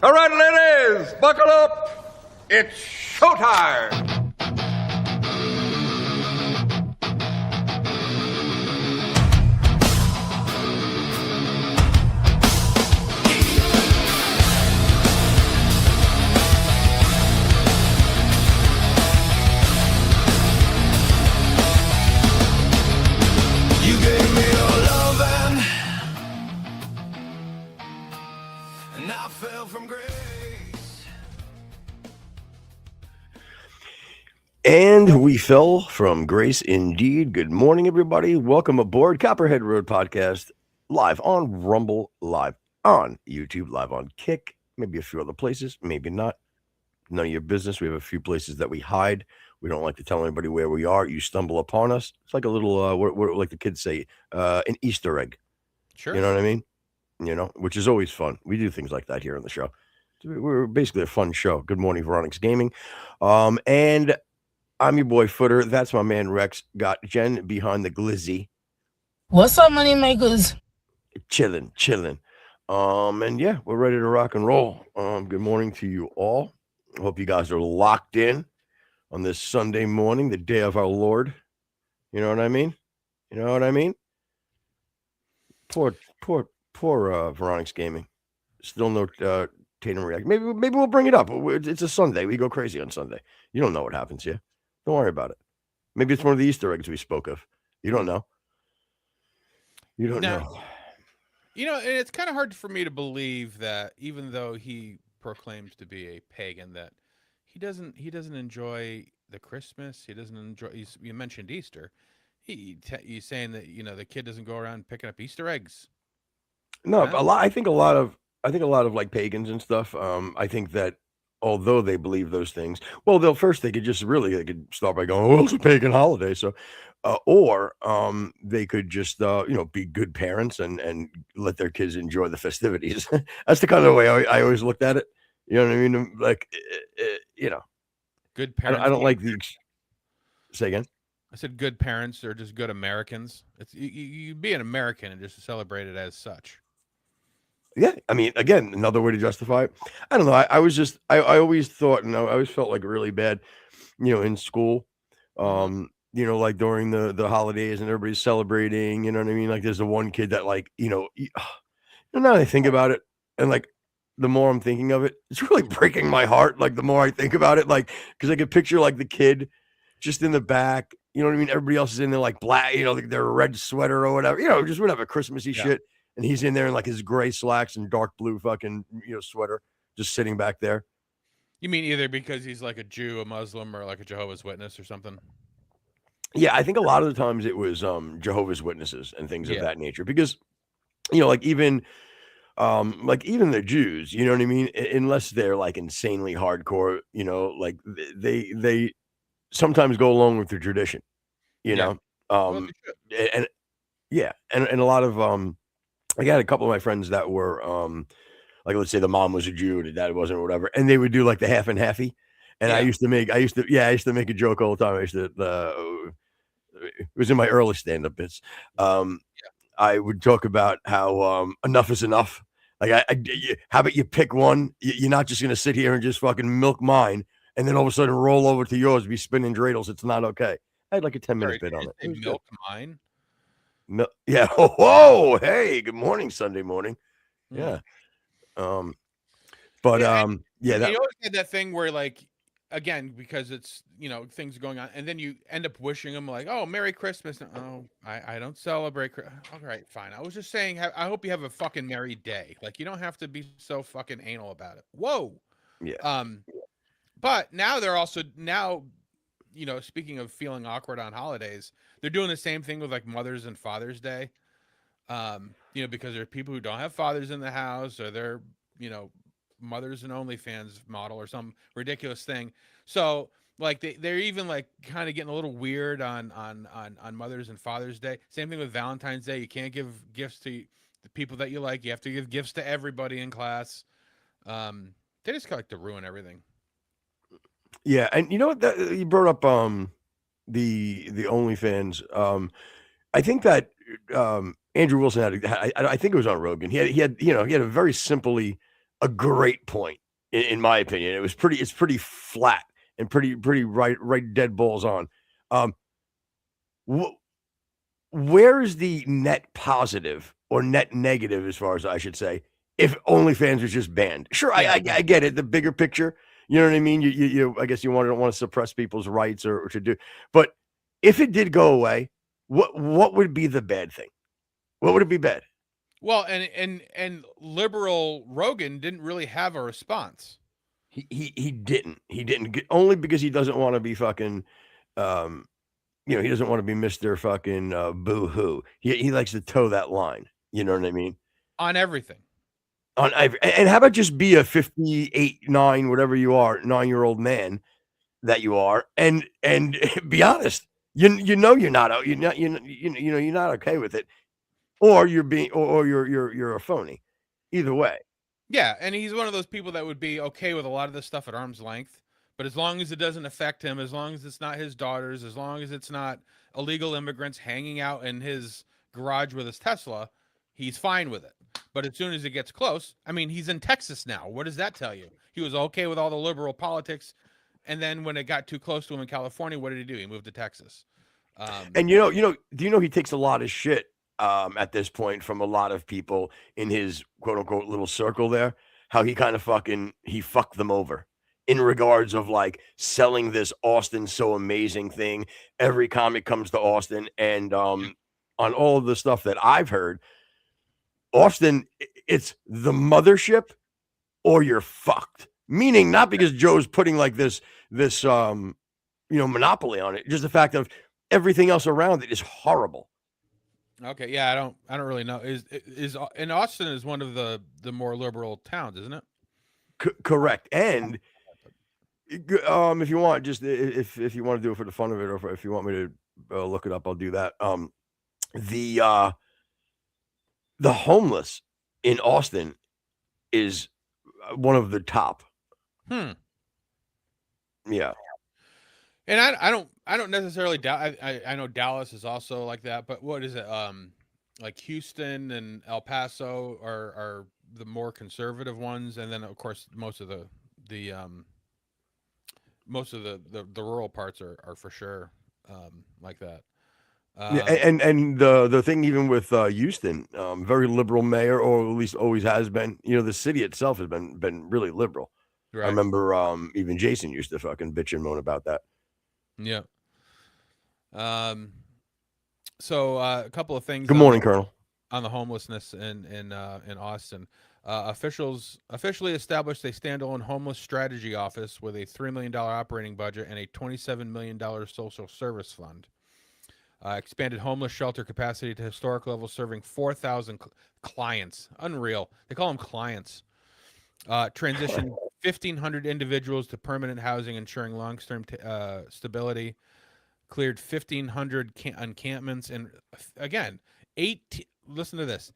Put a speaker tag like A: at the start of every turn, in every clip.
A: All right, ladies, buckle up. It's showtime.
B: You gave me your loving, and I fell from grace.
C: And we fell from grace indeed. Good morning, everybody. Welcome aboard Copperhead Road Podcast, live on Rumble, live on YouTube, live on Kick, maybe a few other places, maybe not. None of your business. We have a few places that we hide. We don't like to tell anybody where we are. You stumble upon us. It's like a little, what like the kids say, an Easter egg.
D: Sure.
C: You know what I mean? Which is always fun. We do things like that here on the show. We're basically a fun show. Good morning, Veronix Gaming. And I'm your boy Footer. That's my man Rex. Got Jen behind the glizzy.
E: What's up, money makers?
C: Chilling. And yeah, we're ready to rock and roll. Good morning to you all. Hope you guys are locked in on this Sunday morning, the day of our Lord. You know what I mean? Poor Veronix Gaming. Still no Tatum react. Maybe we'll bring it up. It's a Sunday. We go crazy on Sunday. You don't know what happens here. Don't worry about it. Maybe it's one of the Easter eggs we spoke of. You don't know.
D: And it's kind of hard for me to believe that even though he proclaims to be a pagan, that he doesn't enjoy the Christmas. He doesn't enjoy. You mentioned Easter. He's saying that the kid doesn't go around picking up Easter eggs.
C: No, I think a lot of like pagans and stuff. I think that although they believe those things, well, they could start by going, well, it's a pagan holiday. So, or they could just, be good parents and let their kids enjoy the festivities. That's the kind of way I always looked at it. You know what I mean? Like,
D: Good parents.
C: I don't like the, say again.
D: I said good parents are just good Americans. It's you be an American and just celebrate it as such.
C: Yeah, I mean, again, another way to justify it. I don't know. I always thought, and I always felt like really bad, in school. Like during the holidays and everybody's celebrating. You know what I mean? Like, there's the one kid that, like, now that I think about it, and like, the more I'm thinking of it, it's really breaking my heart. Like, the more I think about it, like, because I could picture like the kid just in the back. You know what I mean? Everybody else is in there like black, like their red sweater or whatever. Just whatever Christmassy shit. And he's in there in like his gray slacks and dark blue fucking sweater, just sitting back there.
D: You mean either because he's like a Jew, a Muslim, or like a Jehovah's Witness or something?
C: Yeah, I think a lot of the times it was Jehovah's Witnesses and things of that nature. Because, like even the Jews, you know what I mean? Unless they're like insanely hardcore, like they sometimes go along with the tradition, and a lot of I got a couple of my friends that were like, let's say the mom was a Jew, the dad wasn't, or whatever, and they would do like the half and halfy. And I used to make a joke all the time. It was in my early stand-up bits. I would talk about how enough is enough. Like, how about you pick one? You're not just gonna sit here and just fucking milk mine, and then all of a sudden roll over to yours, be spinning dreidels. It's not okay. I had like a 10-minute bit on it.
D: Milk mine.
C: No, yeah. Whoa, hey, good morning, Sunday morning. Yeah.
D: You always had that thing where, like, again, because it's things going on, and then you end up wishing them like, "Oh, Merry Christmas." Oh, I don't celebrate. All right, fine. I was just saying, I hope you have a fucking merry day. Like, you don't have to be so fucking anal about it. Whoa.
C: Yeah.
D: But now they're also speaking of feeling awkward on holidays, they're doing the same thing with like Mother's and Father's Day. Because there are people who don't have fathers in the house, or they're, mothers and OnlyFans model or some ridiculous thing. So like they're even like kind of getting a little weird on Mother's and Father's Day. Same thing with Valentine's Day. You can't give gifts to the people that you like. You have to give gifts to everybody in class. They just like to ruin everything.
C: Yeah, and you know what? You brought up the OnlyFans. I think that Andrew Wilson I think it was on Rogan. He had a very simply a great point, in my opinion. It's pretty flat and pretty right dead balls on. Where is the net positive or net negative, as far as I should say, if OnlyFans was just banned? Sure, I get it. The bigger picture, you know what I mean? You I guess you don't want to suppress people's rights or to do, but if it did go away, what would be the bad thing? What would it be bad?
D: Well, and liberal Rogan didn't really have a response.
C: He didn't only because he doesn't want to be fucking he doesn't want to be Mr. fucking boo-hoo. He likes to toe that line. You know what I mean?
D: On everything.
C: And how about just be a 58, 9, whatever you are, 9-year-old man that you are, and be honest. You know you're not okay with it, or you're being or you're a phony. Either way.
D: Yeah, and he's one of those people that would be okay with a lot of this stuff at arm's length, but as long as it doesn't affect him, as long as it's not his daughters, as long as it's not illegal immigrants hanging out in his garage with his Tesla, he's fine with it. But as soon as it gets close, I mean, he's in Texas now. What does that tell you? He was okay with all the liberal politics, and then when it got too close to him in California, what did he do? He moved to Texas.
C: And do you know he takes a lot of shit at this point from a lot of people in his quote unquote little circle there, how he kind of fucked them over in regards of like selling this Austin so amazing thing. Every comic comes to Austin, and on all of the stuff that I've heard, Austin, it's the mothership or you're fucked. Meaning not because Joe's putting like this monopoly on it, just the fact of everything else around it is horrible.
D: Okay, yeah, I don't really know. Is and Austin is one of the more liberal towns, isn't it?
C: Correct. And if you want, just if you want to do it for the fun of it, or if you want me to look it up, I'll do that. The homeless in Austin is one of the top. Yeah.
D: And I don't necessarily doubt. I know Dallas is also like that, but what is it? Like Houston and El Paso are the more conservative ones, and then of course most of the rural parts are for sure like that.
C: Yeah, and the thing even with Houston, very liberal mayor, or at least always has been. The city itself has been really liberal. Right. I remember even Jason used to fucking bitch and moan about that.
D: Yeah. So a couple of things.
C: Good morning, Colonel.
D: On the homelessness in Austin, officials officially established a standalone homeless strategy office with a $3 million operating budget and a $27 million social service fund. Expanded homeless shelter capacity to historic levels, serving 4,000 clients. Unreal. They call them clients. Transitioned 1,500 individuals to permanent housing, ensuring long-term stability. Cleared 1,500 encampments, and again, listen to this,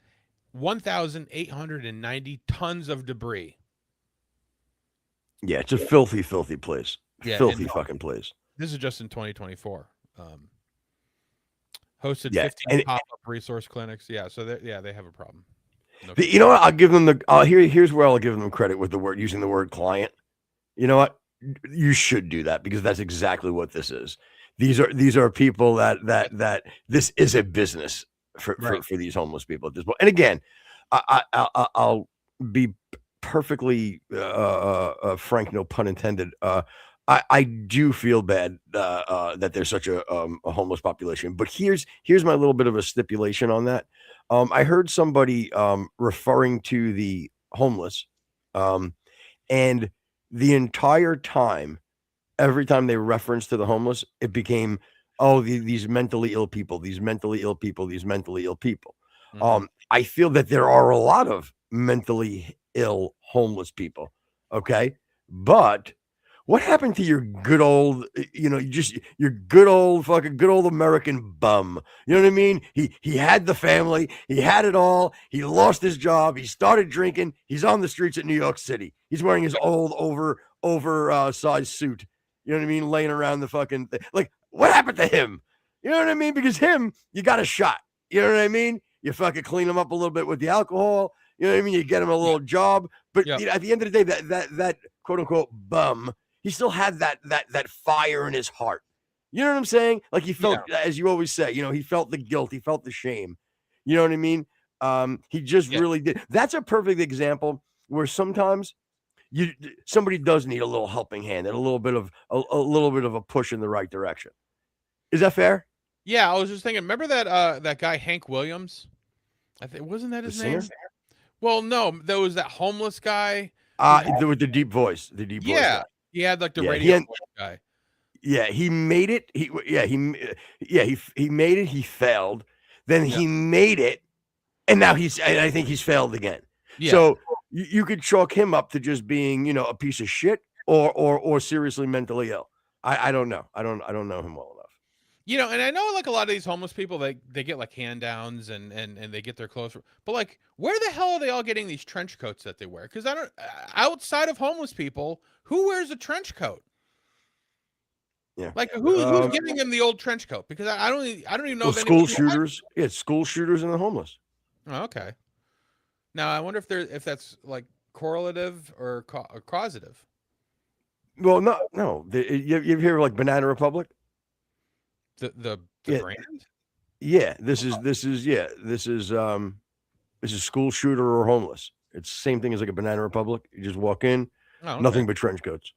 D: 1,890 tons of debris.
C: Yeah, it's a filthy place. Yeah, filthy fucking place.
D: This is just in 2024. Hosted 15 pop-up resource clinics. Yeah, so they have a problem.
C: You know what? I'll give them here's where I'll give them credit with using the word client. You know what? You should do that, because that's exactly what this is. These are people that this is a business for these homeless people at this point. And again, I'll be perfectly frank, no pun intended. I do feel bad that there's such a homeless population, but here's my little bit of a stipulation on that. I heard somebody referring to the homeless, and the entire time, every time they referenced to the homeless, it became, these mentally ill people, these mentally ill people, these mentally ill people. Mm-hmm. I feel that there are a lot of mentally ill homeless people. Okay. But what happened to your good old, your good old American bum? You know what I mean? He had the family, he had it all. He lost his job. He started drinking. He's on the streets of New York City. He's wearing his old oversized suit. You know what I mean? Laying around the fucking thing. Like, what happened to him? You know what I mean? Because you got a shot. You know what I mean? You fucking clean him up a little bit with the alcohol. You know what I mean? You get him a little job, but
D: Yeah.
C: you know, at the end of the day, that quote unquote bum, he still had that fire in his heart. You know what I'm saying? Like he felt, as you always say, you know, he felt the guilt, he felt the shame. You know what I mean? He just really did. That's a perfect example where sometimes somebody does need a little helping hand and a little bit of a push in the right direction. Is that fair?
D: Yeah, I was just thinking. Remember that guy Hank Williams? I think wasn't that his name? Well, no, there was that homeless guy.
C: With the deep voice, voice guy.
D: He had like the radio voice guy.
C: Yeah, he made it. He made it. He failed. Then he made it, and now I think he's failed again.
D: Yeah.
C: So you could chalk him up to just being, you know, a piece of shit or seriously mentally ill. I don't know. I don't know him well enough.
D: You know, and I know like a lot of these homeless people, they get like hand downs and they get their clothes. But like, where the hell are they all getting these trench coats that they wear? Because I don't, outside of homeless people, who wears a trench coat?
C: Yeah.
D: Like who's giving them the old trench coat? Because I don't even know.
C: Well, school shooters. Yeah, school shooters and the homeless.
D: Oh, okay. Now I wonder if that's like correlative or causative.
C: Well, no. You hear like Banana Republic?
D: The brand?
C: Yeah, this is school shooter or homeless. It's the same thing as like a Banana Republic. You just walk in, nothing but trench coats.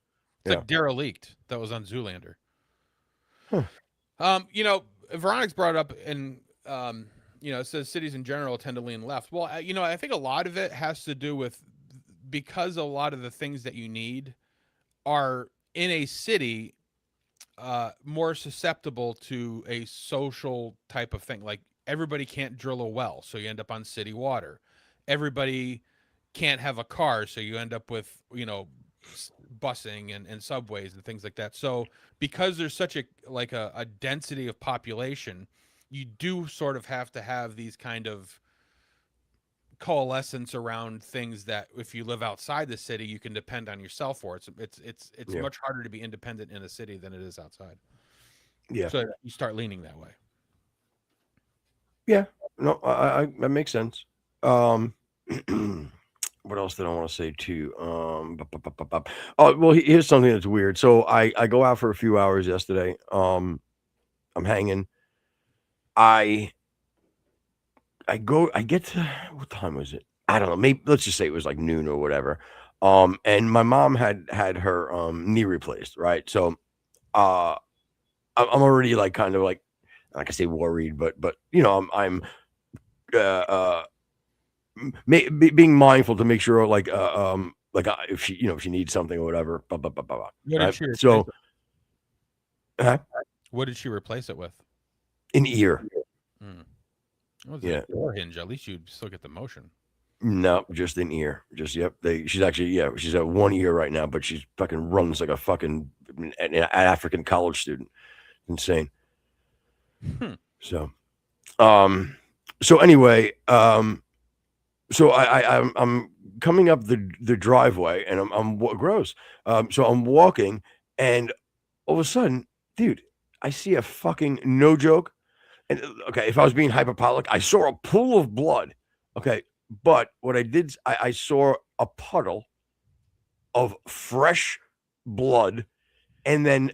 D: It's like Derelict that was on Zoolander.
C: Huh.
D: You know, Veronica's brought up and you know, it says cities in general tend to lean left. Well, you know, I think a lot of it has to do with because a lot of the things that you need are in a city more susceptible to a social type of thing. Like everybody can't drill a well, so you end up on city water. Everybody can't have a car, so you end up with, you know, busing and subways and things like that. So because there's such a density of population, you do sort of have to have these kind of coalescence around things that if you live outside the city, you can depend on yourself for. It's much harder to be independent in a city than it is outside.
C: Yeah.
D: So you start leaning that way.
C: Yeah. No, I that makes sense. What else did I want to say too? Oh, well, here's something that's weird. So I go out for a few hours yesterday. I'm hanging. I get to, what time was it? I don't know. Maybe let's just say it was like noon or whatever. And my mom had her knee replaced, right? So I'm already like kind of like I say worried, but you know, I'm being mindful to make sure like if she needs something or whatever. Blah, blah, blah, blah, blah,
D: What
C: right?
D: did she replace
C: So
D: what did she replace it with?
C: an ear.
D: Well, yeah, door hinge. At least you'd still get the motion.
C: No, just an ear. Just she's actually she's at one ear right now, but she's fucking runs like a fucking an African college student. Insane. So anyway, so I'm coming up the driveway and I'm gross. So I'm walking and all of a sudden, dude, I see a fucking, no joke. And okay, if I was being hyperbolic, I saw a pool of blood. Okay, but what I did, I saw a puddle of fresh blood, and then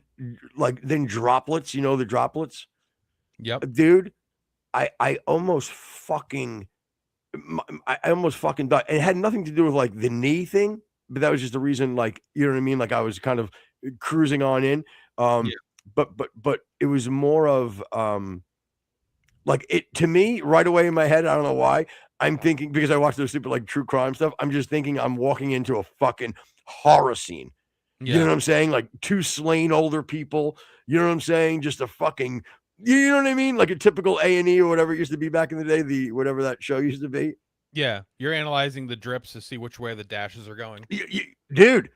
C: droplets. You know the droplets.
D: Yep,
C: dude. I almost fucking died. It had nothing to do with like the knee thing, but that was just the reason. Like, you know what I mean? Like I was kind of cruising on in. But it was more of like it to me right away in my head. I don't know why. I'm thinking because I watch those stupid like true crime stuff. I'm just thinking I'm walking into a fucking horror scene. You know what I'm saying? Like 2 slain older people. You know what I'm saying? Just a fucking, you know what I mean? Like a typical A&E or whatever it used to be back in the day. The whatever that show used to be.
D: Yeah, you're analyzing the drips to see which way the dashes are going.
C: Dude,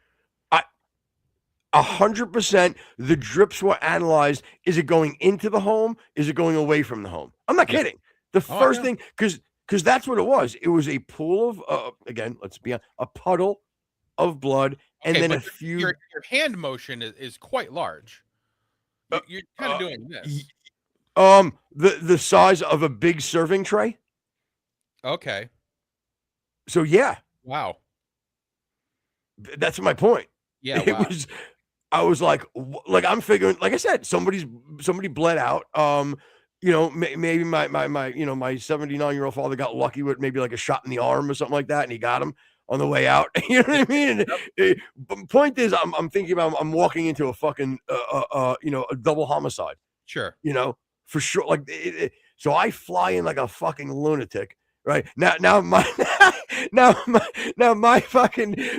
C: 100% the drips were analyzed. Is it going into the home? Is it going away from the home? I'm not kidding. The first thing, because that's what it was. It was a pool of, again, let's be honest, a puddle of blood, and then a few.
D: Your hand motion is quite large. You're kind of doing this.
C: The size of a big serving tray.
D: Okay.
C: So yeah,
D: Wow.
C: that's my point.
D: Yeah.
C: It
D: Wow.
C: was. I was like I'm figuring, like I said, somebody bled out. Maybe my 79-year-old father got lucky with maybe like a shot in the arm or something like that, and he got him on the way out. You know what I mean? But point is, I'm thinking about I'm walking into a fucking a double homicide.
D: Sure.
C: For sure. Like so I fly in like a fucking lunatic. Right now, my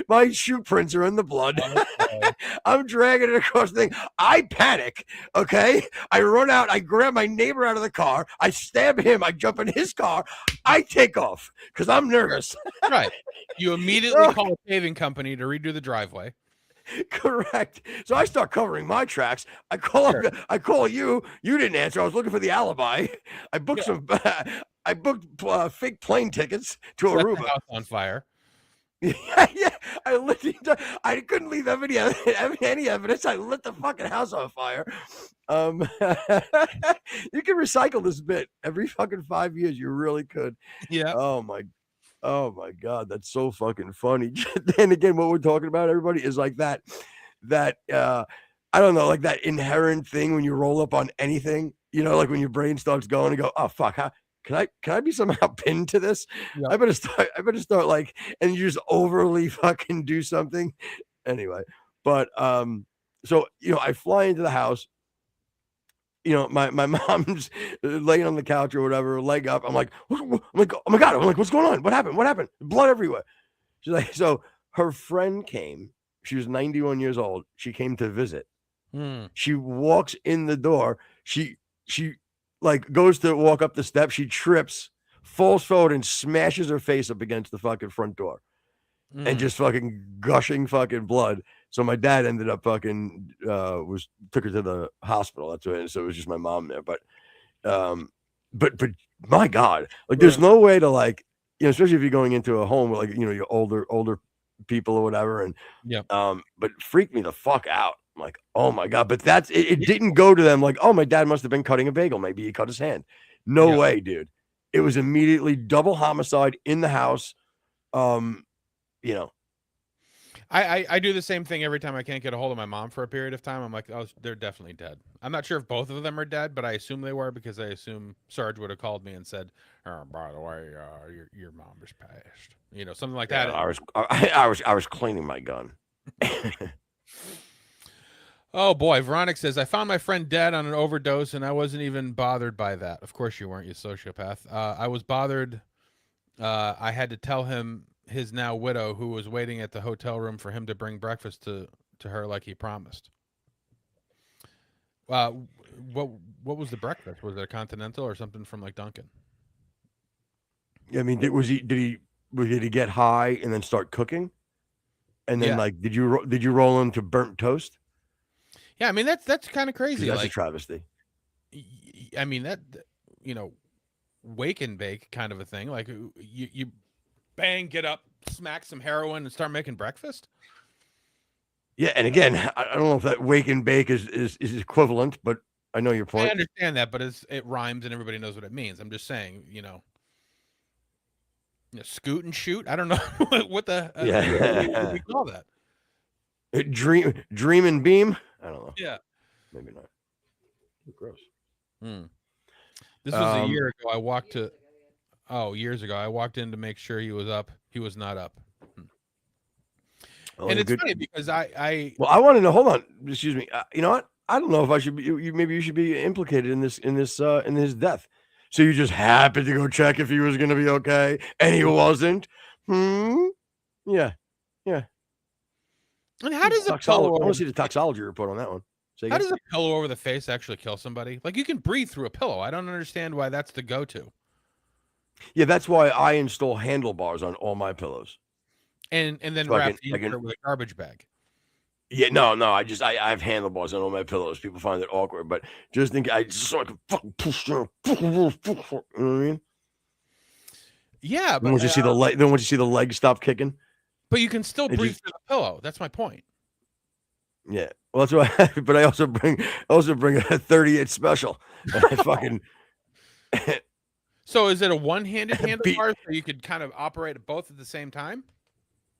C: my shoe prints are in the blood.
D: Okay.
C: I'm dragging it across the thing. I panic. Okay, I run out. I grab my neighbor out of the car. I stab him. I jump in his car. I take off because I'm nervous.
D: Right. You immediately call a paving company to redo the driveway.
C: Correct. So I start covering my tracks. I call you. You didn't answer. I was looking for the alibi. I booked I booked fake plane tickets to
D: Set the
C: Aruba.
D: house on fire.
C: Yeah. I couldn't leave any evidence. I lit the fucking house on fire. You can recycle this bit every fucking 5 years. You really could.
D: Yeah.
C: Oh my God, that's so fucking funny. Then again, what we're talking about, everybody, is like that I don't know, like that inherent thing when you roll up on anything, like when your brain starts going and go, oh fuck, can I be somehow pinned to this?
D: Yep.
C: I better start like, and you just overly fucking do something. Anyway, but so I fly into the house. My mom's laying on the couch or whatever, leg up. I'm like, oh my God. I'm like, what's going on? What happened? Blood everywhere. She's like, so her friend came. She was 91 years old. She came to visit. She walks in the door. She like goes to walk up the steps. She trips, falls forward, and smashes her face up against the fucking front door. And just fucking gushing fucking blood. So my dad ended up fucking took her to the hospital. That's what. So it was just my mom there. But my God, like there's no way to like, especially if you're going into a home with like your older people or whatever. And but freaked me the fuck out. I'm like, oh my God. But that's it didn't go to them like, oh, my dad must have been cutting a bagel. Maybe he cut his hand. No way, dude. It was immediately double homicide in the house.
D: I do the same thing every time I can't get a hold of my mom for a period of time. I'm like, oh, they're definitely dead. I'm not sure if both of them are dead, but I assume they were because I assume Sarge would have called me and said, oh, by the way, your mom is passed. Something like that.
C: I was cleaning my gun.
D: Oh boy, Veronica says, I found my friend dead on an overdose and I wasn't even bothered by that. Of course you weren't, you sociopath. I was bothered. I had to tell him his now widow, who was waiting at the hotel room for him to bring breakfast to her like he promised. What was the breakfast? Was it a continental or something from like Dunkin'?
C: I mean, did he get high and then start cooking? And then like did you roll into burnt toast?
D: Yeah, I mean that's kind of crazy.
C: That's
D: like,
C: a travesty.
D: I mean that wake and bake kind of a thing. Like you bang, get up, smack some heroin, and start making breakfast.
C: Yeah, and again, I don't know if that wake and bake is equivalent, but I know your point.
D: I understand that, but it rhymes and everybody knows what it means. I'm just saying, scoot and shoot. I don't know what the what we call that.
C: Dream and beam. I don't know.
D: Yeah,
C: maybe not. Gross.
D: This was a year ago. Years ago, I walked in to make sure he was up. He was not up. And it's funny because I
C: want to know. Hold on, excuse me. You know what? I don't know if I should be. Maybe you should be implicated in his death. So you just happened to go check if he was going to be okay, and he wasn't. Yeah.
D: And how does a pillow?
C: I want to see the toxicology report on that one.
D: How does a pillow over the face actually kill somebody? Like you can breathe through a pillow. I don't understand why that's the go-to.
C: Yeah, that's why I install handlebars on all my pillows.
D: And then wrap the insert with a garbage bag.
C: Yeah, no. I have handlebars on all my pillows. People find it awkward, but just think I just so I can fucking push them. You know what I mean?
D: Yeah, but
C: then once you see the leg stop kicking.
D: But you can still breathe through the pillow. That's my point.
C: Yeah. Well, that's why. But I also bring a 38 special. I fucking.
D: So is it a one-handed
C: Beat-
D: handlebar so you could kind of operate both at the same time?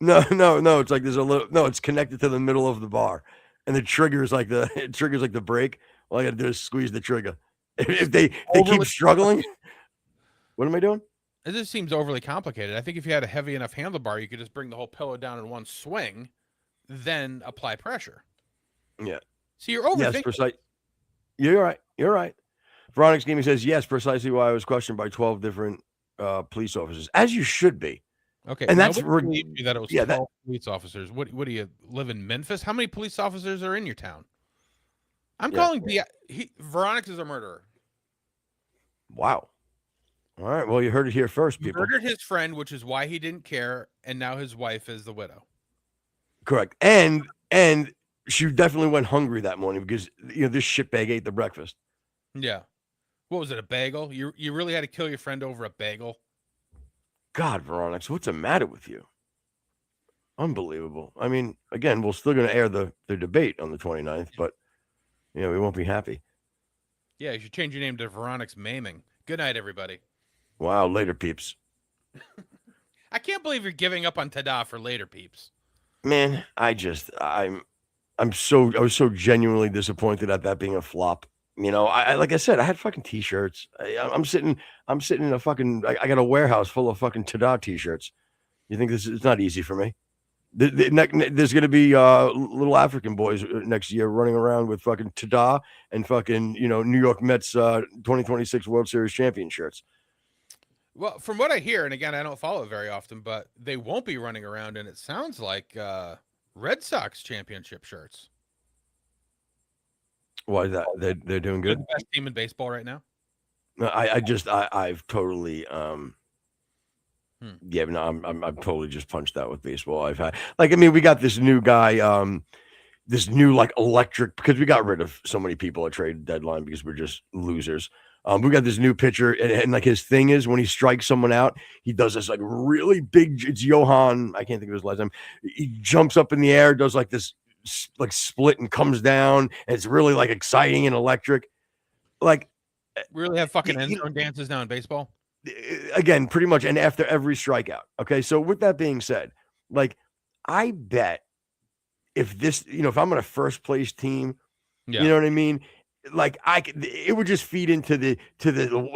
C: No. It's like there's a little. No, it's connected to the middle of the bar, and the trigger is like the brake. All I got to do is squeeze the trigger. If they keep
D: Overly
C: struggling, what am I doing?
D: It just seems overly complicated. I think if you had a heavy enough handlebar, you could just bring the whole pillow down in one swing, then apply pressure.
C: Yeah.
D: See, you're overthinking.
C: Yes, precise. You're right. You're right. Veronic's Gaming says yes, precisely why I was questioned by 12 different police officers, as you should be.
D: Okay,
C: and
D: now
C: that's
D: what believe you that it was 12
C: that,
D: police officers. What do you live in Memphis? How many police officers are in your town? I'm calling Veronic's is a murderer.
C: Wow. All right. Well, you heard it here first, people.
D: Murdered his friend, which is why he didn't care, and now his wife is the widow.
C: Correct. And she definitely went hungry that morning because this shitbag ate the breakfast.
D: Yeah. What was it? A bagel? You really had to kill your friend over a bagel?
C: God, Veronica, what's the matter with you? Unbelievable. I mean, again, we're still going to air the debate on the 29th, but we won't be happy.
D: Yeah, you should change your name to Veronic's Maiming. Good night, everybody.
C: Wow, later, peeps.
D: I can't believe you're giving up on Tada for later, peeps.
C: Man, I was so genuinely disappointed at that being a flop. I like I said, I had fucking t-shirts. I'm sitting in a fucking. I got a warehouse full of fucking Tada t-shirts. You think it's not easy for me? There's going to be little African boys next year running around with fucking Tada and fucking New York Mets 2026 World Series champion shirts.
D: Well, from what I hear, and again, I don't follow it very often, but they won't be running around, and it sounds like Red Sox championship shirts.
C: Why is that? They're doing good.
D: They're the best team in baseball right now.
C: No, I've totally yeah, no, I'm totally just punched out with baseball. I've had we got this new guy, this new electric, because we got rid of so many people at trade deadline because we're just losers. We got this new pitcher, and his thing is when he strikes someone out, he does this really big. It's Johan. I can't think of his last name. He jumps up in the air, does this split and comes down, and it's really exciting and electric. We
D: really have fucking end zone dances now in baseball.
C: Again, pretty much, and after every strikeout. Okay, so with that being said, I bet if this, if I'm on a first place team, you know what I mean. It would just feed into the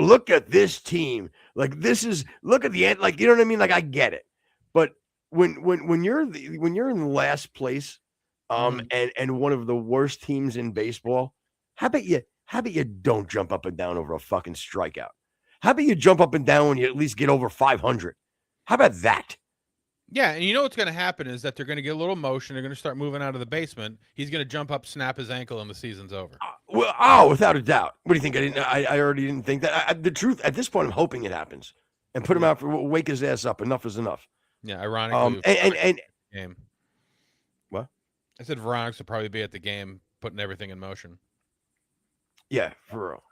C: look at this team. This is look at the end. You know what I mean. I get it, but when you're in last place, and one of the worst teams in baseball, how about you don't jump up and down over a fucking strikeout? How about you jump up and down when you at least get over 500? How about that?
D: Yeah, and you know what's going to happen is that they're going to get a little motion. They're going to start moving out of the basement. He's going to jump up, snap his ankle, and the season's over.
C: Without a doubt. What do you think? I already didn't think that. The truth, at this point, I'm hoping it happens and put him out wake his ass up. Enough is enough.
D: Yeah, ironically.
C: And
D: game.
C: What?
D: I said Veronica will probably be at the game, putting everything in motion.
C: Yeah, for real.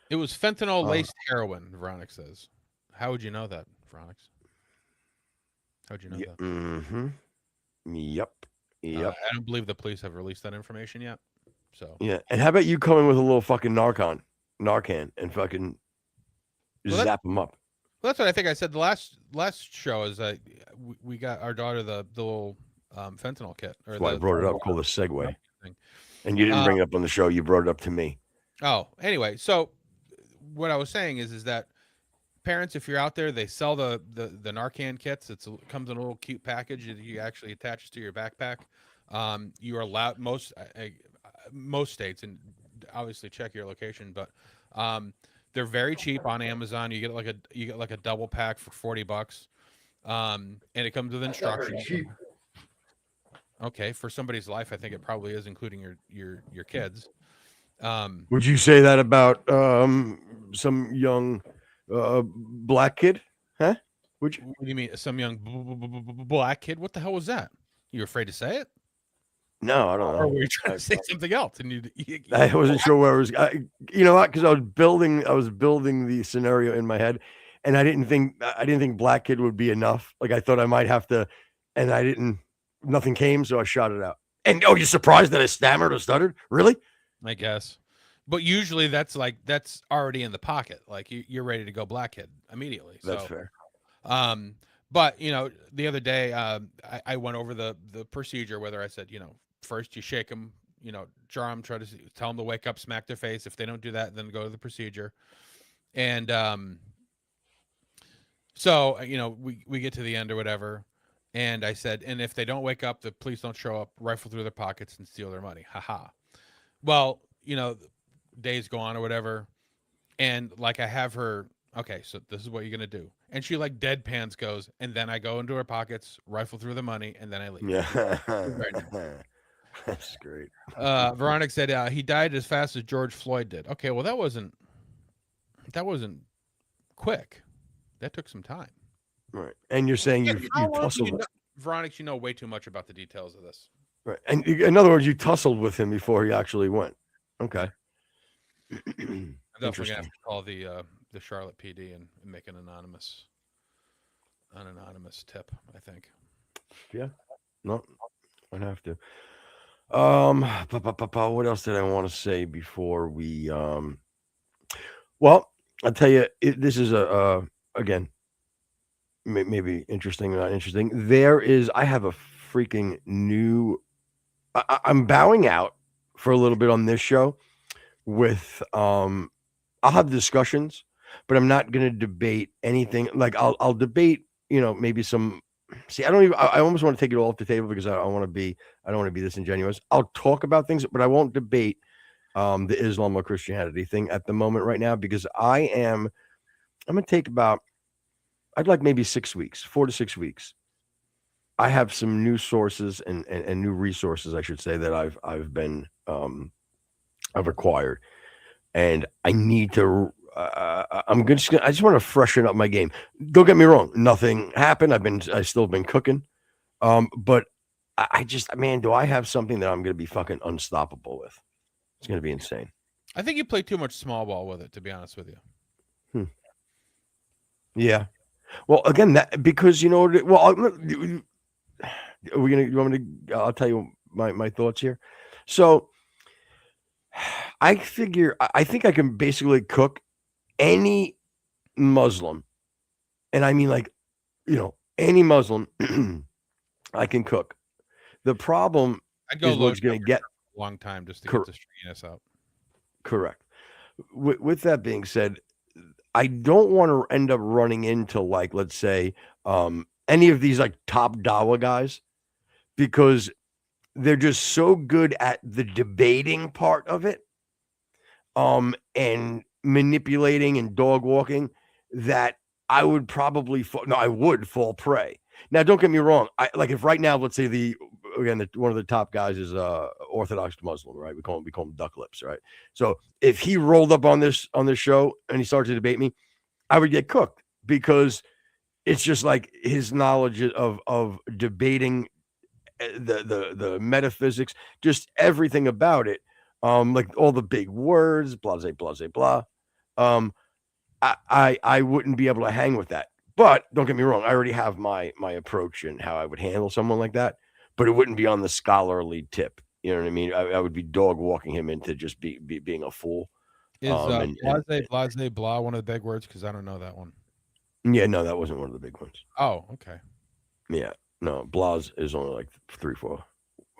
D: It was fentanyl-laced heroin, Veronica says. How would you know that, Veronica? How'd you know that?
C: Mm-hmm. Yep.
D: I don't believe the police have released that information yet. So
C: yeah, and how about you coming with a little fucking Narcan, and fucking zap them up?
D: Well, that's what I think I said the last show is that we got our daughter the little fentanyl kit.
C: That's why I brought it up. Called the segue. And you didn't bring it up on the show. You brought it up to me.
D: Oh, anyway. So what I was saying is that parents, if you're out there, they sell the Narcan kits. It comes in a little cute package that you actually attach to your backpack. You are allowed most states, and obviously check your location, but they're very cheap on Amazon. You get like a double pack for $40, and it comes with instructions.
C: Cheap.
D: Okay, for somebody's life, I think it probably is, including your kids.
C: Would you say that about some young black kid? Huh?
D: What do you mean, some young black kid? What the hell was that? You afraid to say it?
C: No, I don't know.
D: Or were you trying to say something else? And
C: I wasn't sure where I was. You know what? Because I was building the scenario in my head, and I didn't think black kid would be enough. I thought I might have to, and I didn't. Nothing came, so I shot it out. And you're surprised that I stammered or stuttered? Really?
D: I guess. But usually that's already in the pocket. Like you're ready to go blackhead immediately.
C: That's
D: So,
C: fair.
D: but the other day, I went over the procedure. Whether I said, first you shake them, jar them, try to tell them to wake up, smack their face. If they don't do that, then go to the procedure. And so we get to the end or whatever, and I said, and if they don't wake up, the police don't show up, rifle through their pockets and steal their money. Haha. Well, days go on or whatever, and like I have her. Okay, so this is what you're gonna do, and she like deadpans goes, and then I go into her pockets, rifle through the money, and then I leave.
C: Yeah. That's great.
D: Veronica said he died as fast as George Floyd did. Okay, well that wasn't quick. That took some time.
C: Right. And you're saying you
D: How long do
C: tussled.
D: you know, Veronica, you know way too much about the details of this.
C: Right. And in other words, you tussled with him before he actually went. Okay.
D: I'm definitely gonna have to call the Charlotte PD and make an anonymous tip. I think.
C: Yeah. No, I'd have to. What else did I want to say before we? Well, I'll tell you. This is again maybe interesting or not interesting. I have a freaking new. I'm bowing out for a little bit on this show with I'll have discussions, but I'm not going to debate anything. Like I'll debate, maybe some. See, I don't even. I almost want to take it all off the table because I don't want to be disingenuous. I'll talk about things, but I won't debate the Islam or Christianity thing at the moment right now because I'm going to take about. I'd like maybe 6 weeks, 4 to 6 weeks. I have some new sources and new resources, I should say, that I've acquired, and I need to. I just want to freshen up my game. Don't get me wrong. Nothing happened. I still been cooking. But man, do I have something that I'm going to be fucking unstoppable with? It's going to be insane.
D: I think you play too much small ball with it, to be honest with you.
C: Yeah. Well, again, that because well, you want me to? I'll tell you my thoughts here. So, I think I can basically cook any Muslim, and I mean like, any Muslim I can cook. The problem
D: I'd go
C: is what's going to get
D: a long time just to get the stringiness out.
C: Correct. With that being said, I don't want to end up running into like, let's say, any of these like top Dawa guys because they're just so good at the debating part of it, and manipulating and dog walking that I would fall prey. Now, don't get me wrong. If right now, let's say one of the top guys is Orthodox Muslim, right? We call him Duck Lips, right? So if he rolled up on this show and he started to debate me, I would get cooked because it's just like his knowledge of debating the metaphysics, just everything about it. Like all the big words, blah, blah, blah. I wouldn't be able to hang with that. But don't get me wrong, I already have my approach and how I would handle someone like that. But it wouldn't be on the scholarly tip. You know what I mean? I would be dog walking him into just being a fool.
D: Is blase blah one of the big words? Because I don't know that one.
C: Yeah, no, that wasn't one of the big ones.
D: Oh, okay.
C: Yeah, no, blahs is only like 3, 4.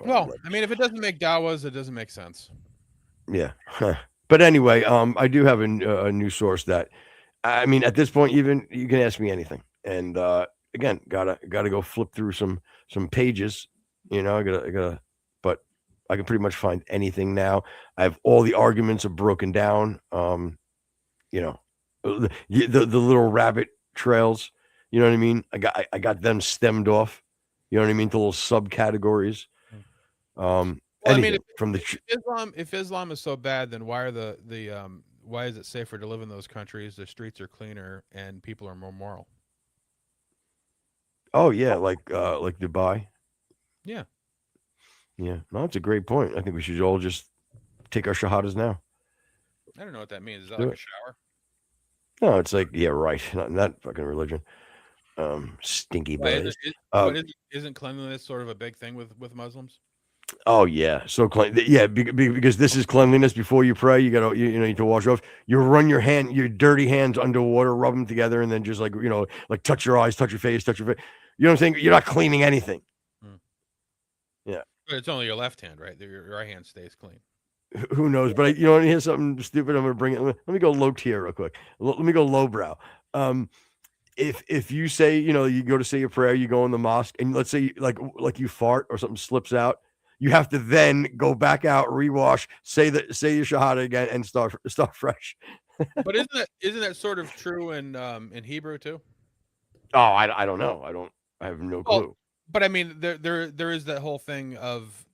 D: Well, I mean, if it doesn't make dawas, it doesn't make sense.
C: Yeah, but anyway, I do have a new source that, I mean, at this point, even you can ask me anything, and again, gotta go flip through some pages, I gotta, but I can pretty much find anything now. I have all the arguments are broken down, the little rabbit trails, you know what I mean? I got them stemmed off, you know what I mean, to little subcategories.
D: Well, I mean, if Islam is so bad, then why are why is it safer to live in those countries? The streets are cleaner and people are more moral.
C: Oh yeah, like Dubai.
D: Yeah.
C: Yeah. No, that's a great point. I think we should all just take our shahadas now.
D: I don't know what that means. Is that like a shower?
C: No, it's like, yeah, right. Not in that fucking religion. Stinky boys.
D: Isn't cleanliness sort of a big thing with Muslims?
C: Oh yeah, so clean. Yeah, because this is cleanliness. Before you pray, you gotta you know you need to wash off. You run your dirty hands underwater, rub them together, and then just like like touch your eyes, touch your face, touch your face. You know what I'm saying? You're not cleaning anything.
D: Mm.
C: Yeah.
D: But it's only your left hand, right? Your right hand stays clean.
C: Who knows? But here's something stupid. I'm gonna bring it. Let me go low tier real quick. Let me go low brow. If you say you go to say your prayer, you go in the mosque, and let's say like you fart or something slips out, you have to then go back out, rewash, say your shahada again, and start fresh.
D: But isn't that sort of true in Hebrew too?
C: Oh, I don't know. I have no
D: Well,
C: clue.
D: but I mean, there is that whole thing of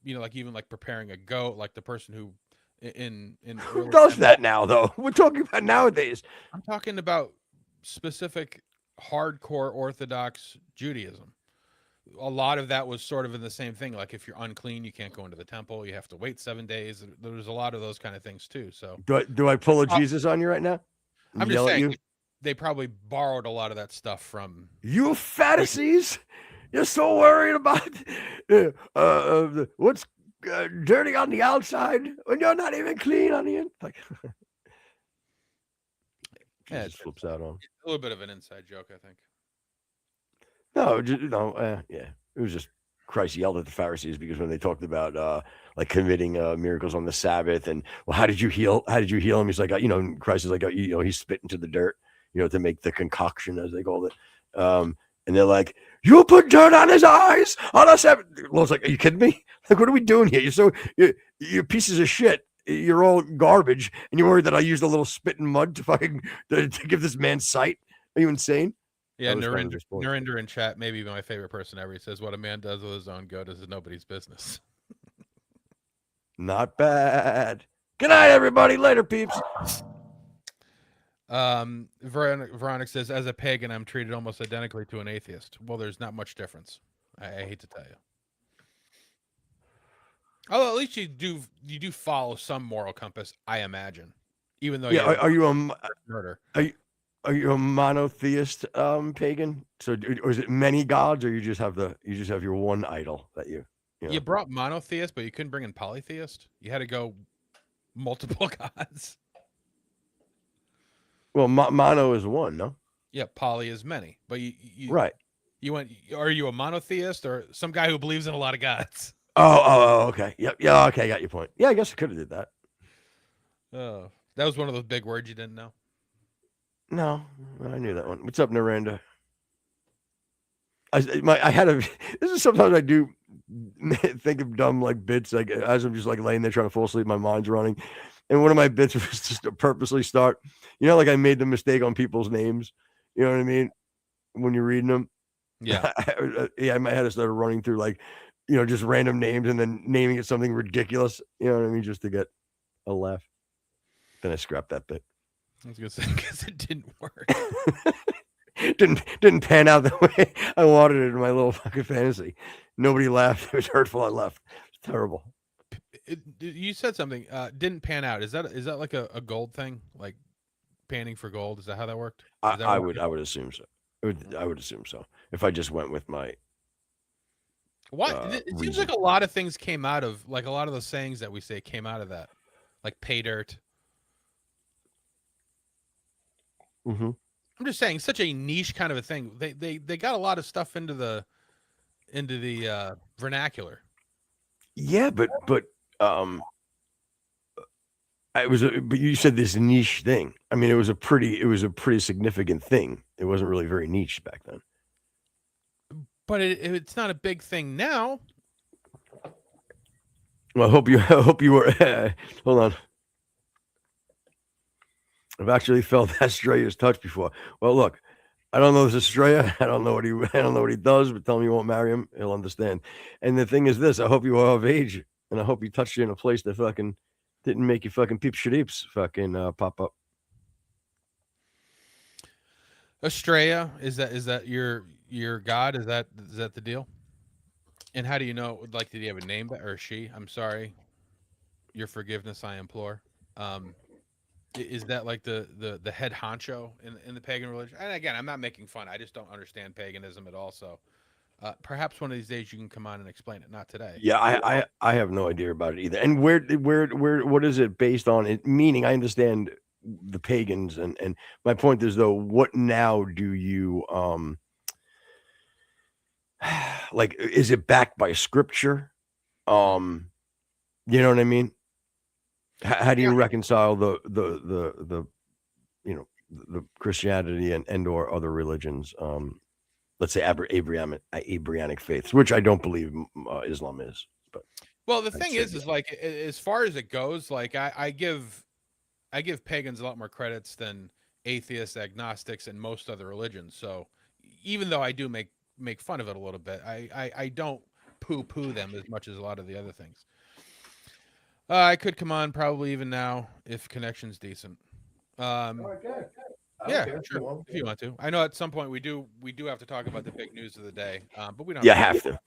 D: like even like preparing a goat, like the person who in
C: Who
D: early
C: does that now, though? We're talking about nowadays.
D: I'm talking about specific hardcore Orthodox Judaism. A lot of that was sort of in the same thing. Like if you're unclean, you can't go into the temple. You have to wait 7 days. There's a lot of those kind of things too. So
C: Do I pull a Jesus on you right now?
D: I'm just
C: Yell at
D: saying
C: you?
D: they probably borrowed a lot of that stuff from.
C: You Pharisees, you're so worried about what's dirty on the outside when you're not even clean on the inside. Like,
D: Yeah,
C: Jesus flips out on.
D: a little bit of an inside joke, I think.
C: No, yeah. It was just Christ yelled at the Pharisees because when they talked about like committing miracles on the Sabbath and well, how did you heal? How did you heal him? He's like, Christ is like, he spit into the dirt, to make the concoction as they called it. And they're like, you put dirt on his eyes on a Sabbath. Lord's like, are you kidding me? Like, what are we doing here? You're pieces of shit. You're all garbage, and you're worried that I used a little spit and mud to give this man sight. Are you insane?
D: Yeah, Narinder in chat, maybe my favorite person ever. He says, "What a man does with his own goat is nobody's business."
C: Not bad. Good night, everybody. Later, peeps.
D: Veronica says, "As a pagan, I'm treated almost identically to an atheist." Well, there's not much difference. I hate to tell you. Although at least you do follow some moral compass, I imagine. Even though
C: are you a
D: murder?
C: Are you a monotheist pagan? So, or is it many gods, or you just have your one idol that you?
D: You brought monotheist, but you couldn't bring in polytheist. You had to go multiple gods.
C: Well, mono is one, no?
D: Yeah, poly is many, but you
C: right.
D: You went. Are you a monotheist or some guy who believes in a lot of gods?
C: Oh, okay. Yep. Yeah. Okay, I got your point. Yeah, I guess I could have did that.
D: Oh, that was one of those big words you didn't know.
C: No, I knew that one. What's up, Naranda? I had a. This is sometimes I do think of dumb like bits like as I'm just like laying there trying to fall asleep, my mind's running, and one of my bits was just to purposely start. Like I made the mistake on people's names. You know what I mean? When you're reading them.
D: Yeah.
C: Yeah, my head started running through like, just random names and then naming it something ridiculous. You know what I mean? Just to get a laugh. Then I scrapped that bit.
D: I was gonna say because it didn't work.
C: didn't pan out the way I wanted it in my little fucking fantasy. Nobody laughed. It was hurtful. I left. It's terrible.
D: You said something. Didn't pan out. Is that like a gold thing? Like panning for gold? Is that how that worked?
C: I would assume so. I would assume so. If I just went with my.
D: What? It seems like a lot of things came out of like a lot of the sayings that we say came out of that, like pay dirt.
C: Mm-hmm.
D: I'm just saying, such a niche kind of a thing. They got a lot of stuff into the vernacular.
C: Yeah, but but you said this niche thing. I mean, it was a pretty significant thing. It wasn't really very niche back then.
D: But it's not a big thing now.
C: Well, I hope you were. Hold on. I've actually felt Estrella's touch before. Well, look, I don't know this Estrella. I don't know what he does, but tell him you won't marry him. He'll understand. And the thing is this: I hope you are of age, and I hope he touched you in a place that fucking didn't make you fucking peep shreeps fucking pop up.
D: Estrella, is that your god? Is that the deal? And how do you know? Like, did he have a name or she? I'm sorry. Your forgiveness I implore. Is that like the head honcho in the pagan religion? And again, I'm not making fun. I just don't understand paganism at all. So, Perhaps one of these days you can come on and explain it. Not today.
C: Yeah, I have no idea about it either. And where what is it based on? It meaning I understand the pagans and my point is though, what now do you like? Is it backed by scripture? You know what I mean? How do you reconcile the you know the Christianity and or other religions? Let's say Abrahamic faiths, which I don't believe Islam is. But
D: Well, the thing is like as far as it goes, like I give pagans a lot more credits than atheists, agnostics, and most other religions. So even though I do make fun of it a little bit, I don't poo them as much as a lot of the other things. I could come on probably even now if connection's decent. Yeah, sure. If you want to, I know at some point we do have to talk about the big news of the day, but we don't.
C: Yeah, have to.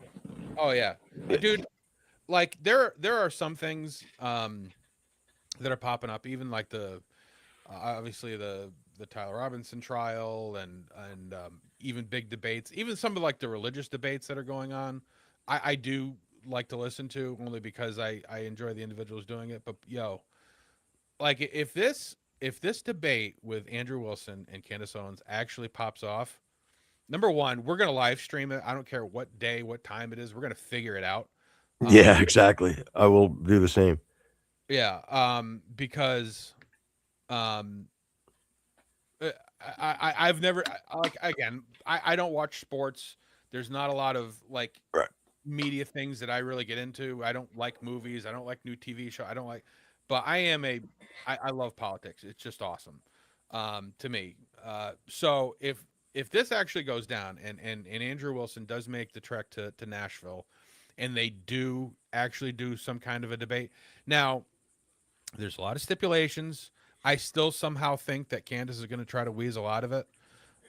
D: Oh yeah, dude. Like there are some things that are popping up, even like the obviously the Tyler Robinson trial and even big debates, even some of like the religious debates that are going on. I do like to listen to only because I enjoy the individuals doing it. But like if this debate with Andrew Wilson and Candace Owens actually pops off, number one, we're gonna live stream it. I don't care what day, what time it is. We're gonna figure it out.
C: Yeah, exactly. I will do the same.
D: Yeah, because I've never like again. I don't watch sports. There's not a lot of like media things that I really get into. I don't like movies. I don't like new TV show. I don't like, but I love politics. It's just awesome to me. So if this actually goes down and Andrew Wilson does make the trek to Nashville, and they do actually do some kind of a debate. Now, there's a lot of stipulations. I still somehow think that Candace is going to try to weasel out of it.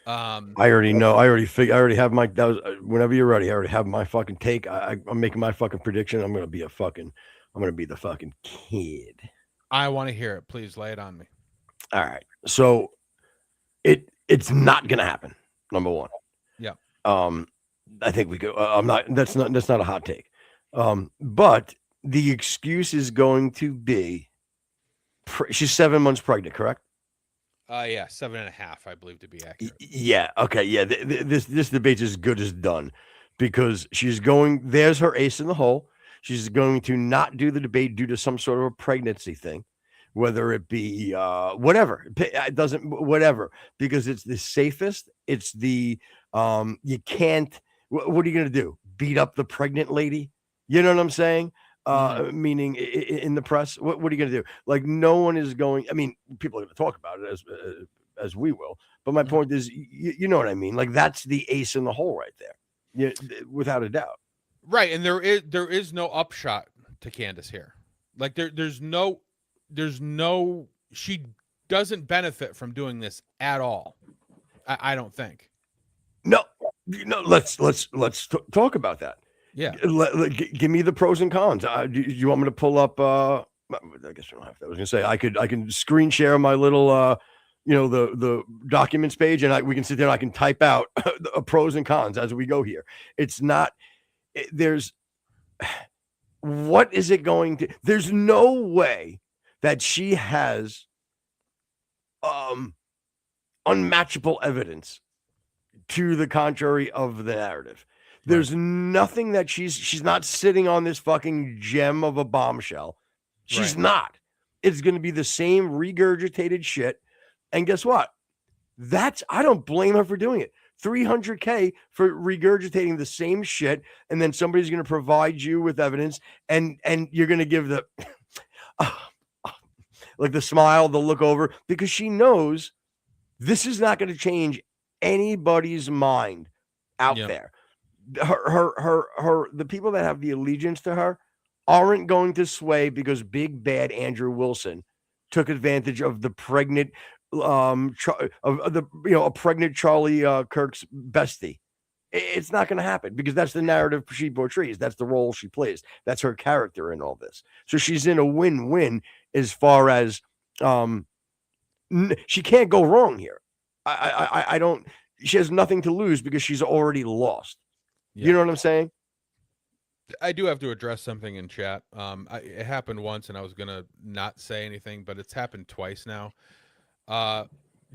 C: I already know. I already have my. That was whenever you're ready. I already have my fucking take. I'm making my fucking prediction. I'm gonna be the fucking kid.
D: I want to hear it. Please lay it on me.
C: All right. So it's not gonna happen. Number one.
D: Yeah.
C: I think we go. I'm not. That's not a hot take. But the excuse is going to be. She's 7 months pregnant, correct?
D: Yeah, 7.5, I believe, to be accurate.
C: Yeah. Okay. Yeah. This debate's as good as done because she's going. There's her ace in the hole. She's going to not do the debate due to some sort of a pregnancy thing, whether it be whatever. It doesn't whatever because it's the safest. It's the you can't. What are you gonna do? Beat up the pregnant lady? You know what I'm saying? Meaning in the press, what are you going to do? Like no one is going. I mean, people are going to talk about it as we will. But my point is, you know what I mean. Like that's the ace in the hole right there, without a doubt.
D: Right, and there is no upshot to Candace here. Like there's no. She doesn't benefit from doing this at all. I don't think.
C: No. Let's talk about that.
D: Yeah.
C: Give me the pros and cons. Do you want me to pull up? I guess we don't have to. I was gonna say I can screen share my little the documents page, and we can sit there and I can type out pros and cons as we go here. It's not. There's. What is it going to? There's no way that she has unmatchable evidence to the contrary of the narrative. There's nothing that she's not sitting on this fucking gem of a bombshell. She's not. It's going to be the same regurgitated shit. And guess what? I don't blame her for doing it. $300K for regurgitating the same shit. And then somebody's going to provide you with evidence and you're going to give the, like the smile, the look over, because she knows this is not going to change anybody's mind out there. The people that have the allegiance to her aren't going to sway because big bad Andrew Wilson took advantage of the pregnant a pregnant Charlie Kirk's bestie. It's not going to happen because that's the narrative she portrays. That's the role she plays. That's her character in all this. So she's in a win-win as far as she can't go wrong here. I don't. She has nothing to lose because she's already lost. You know what I'm saying?
D: I do have to address something in chat. It happened once, and I was gonna not say anything, but it's happened twice now.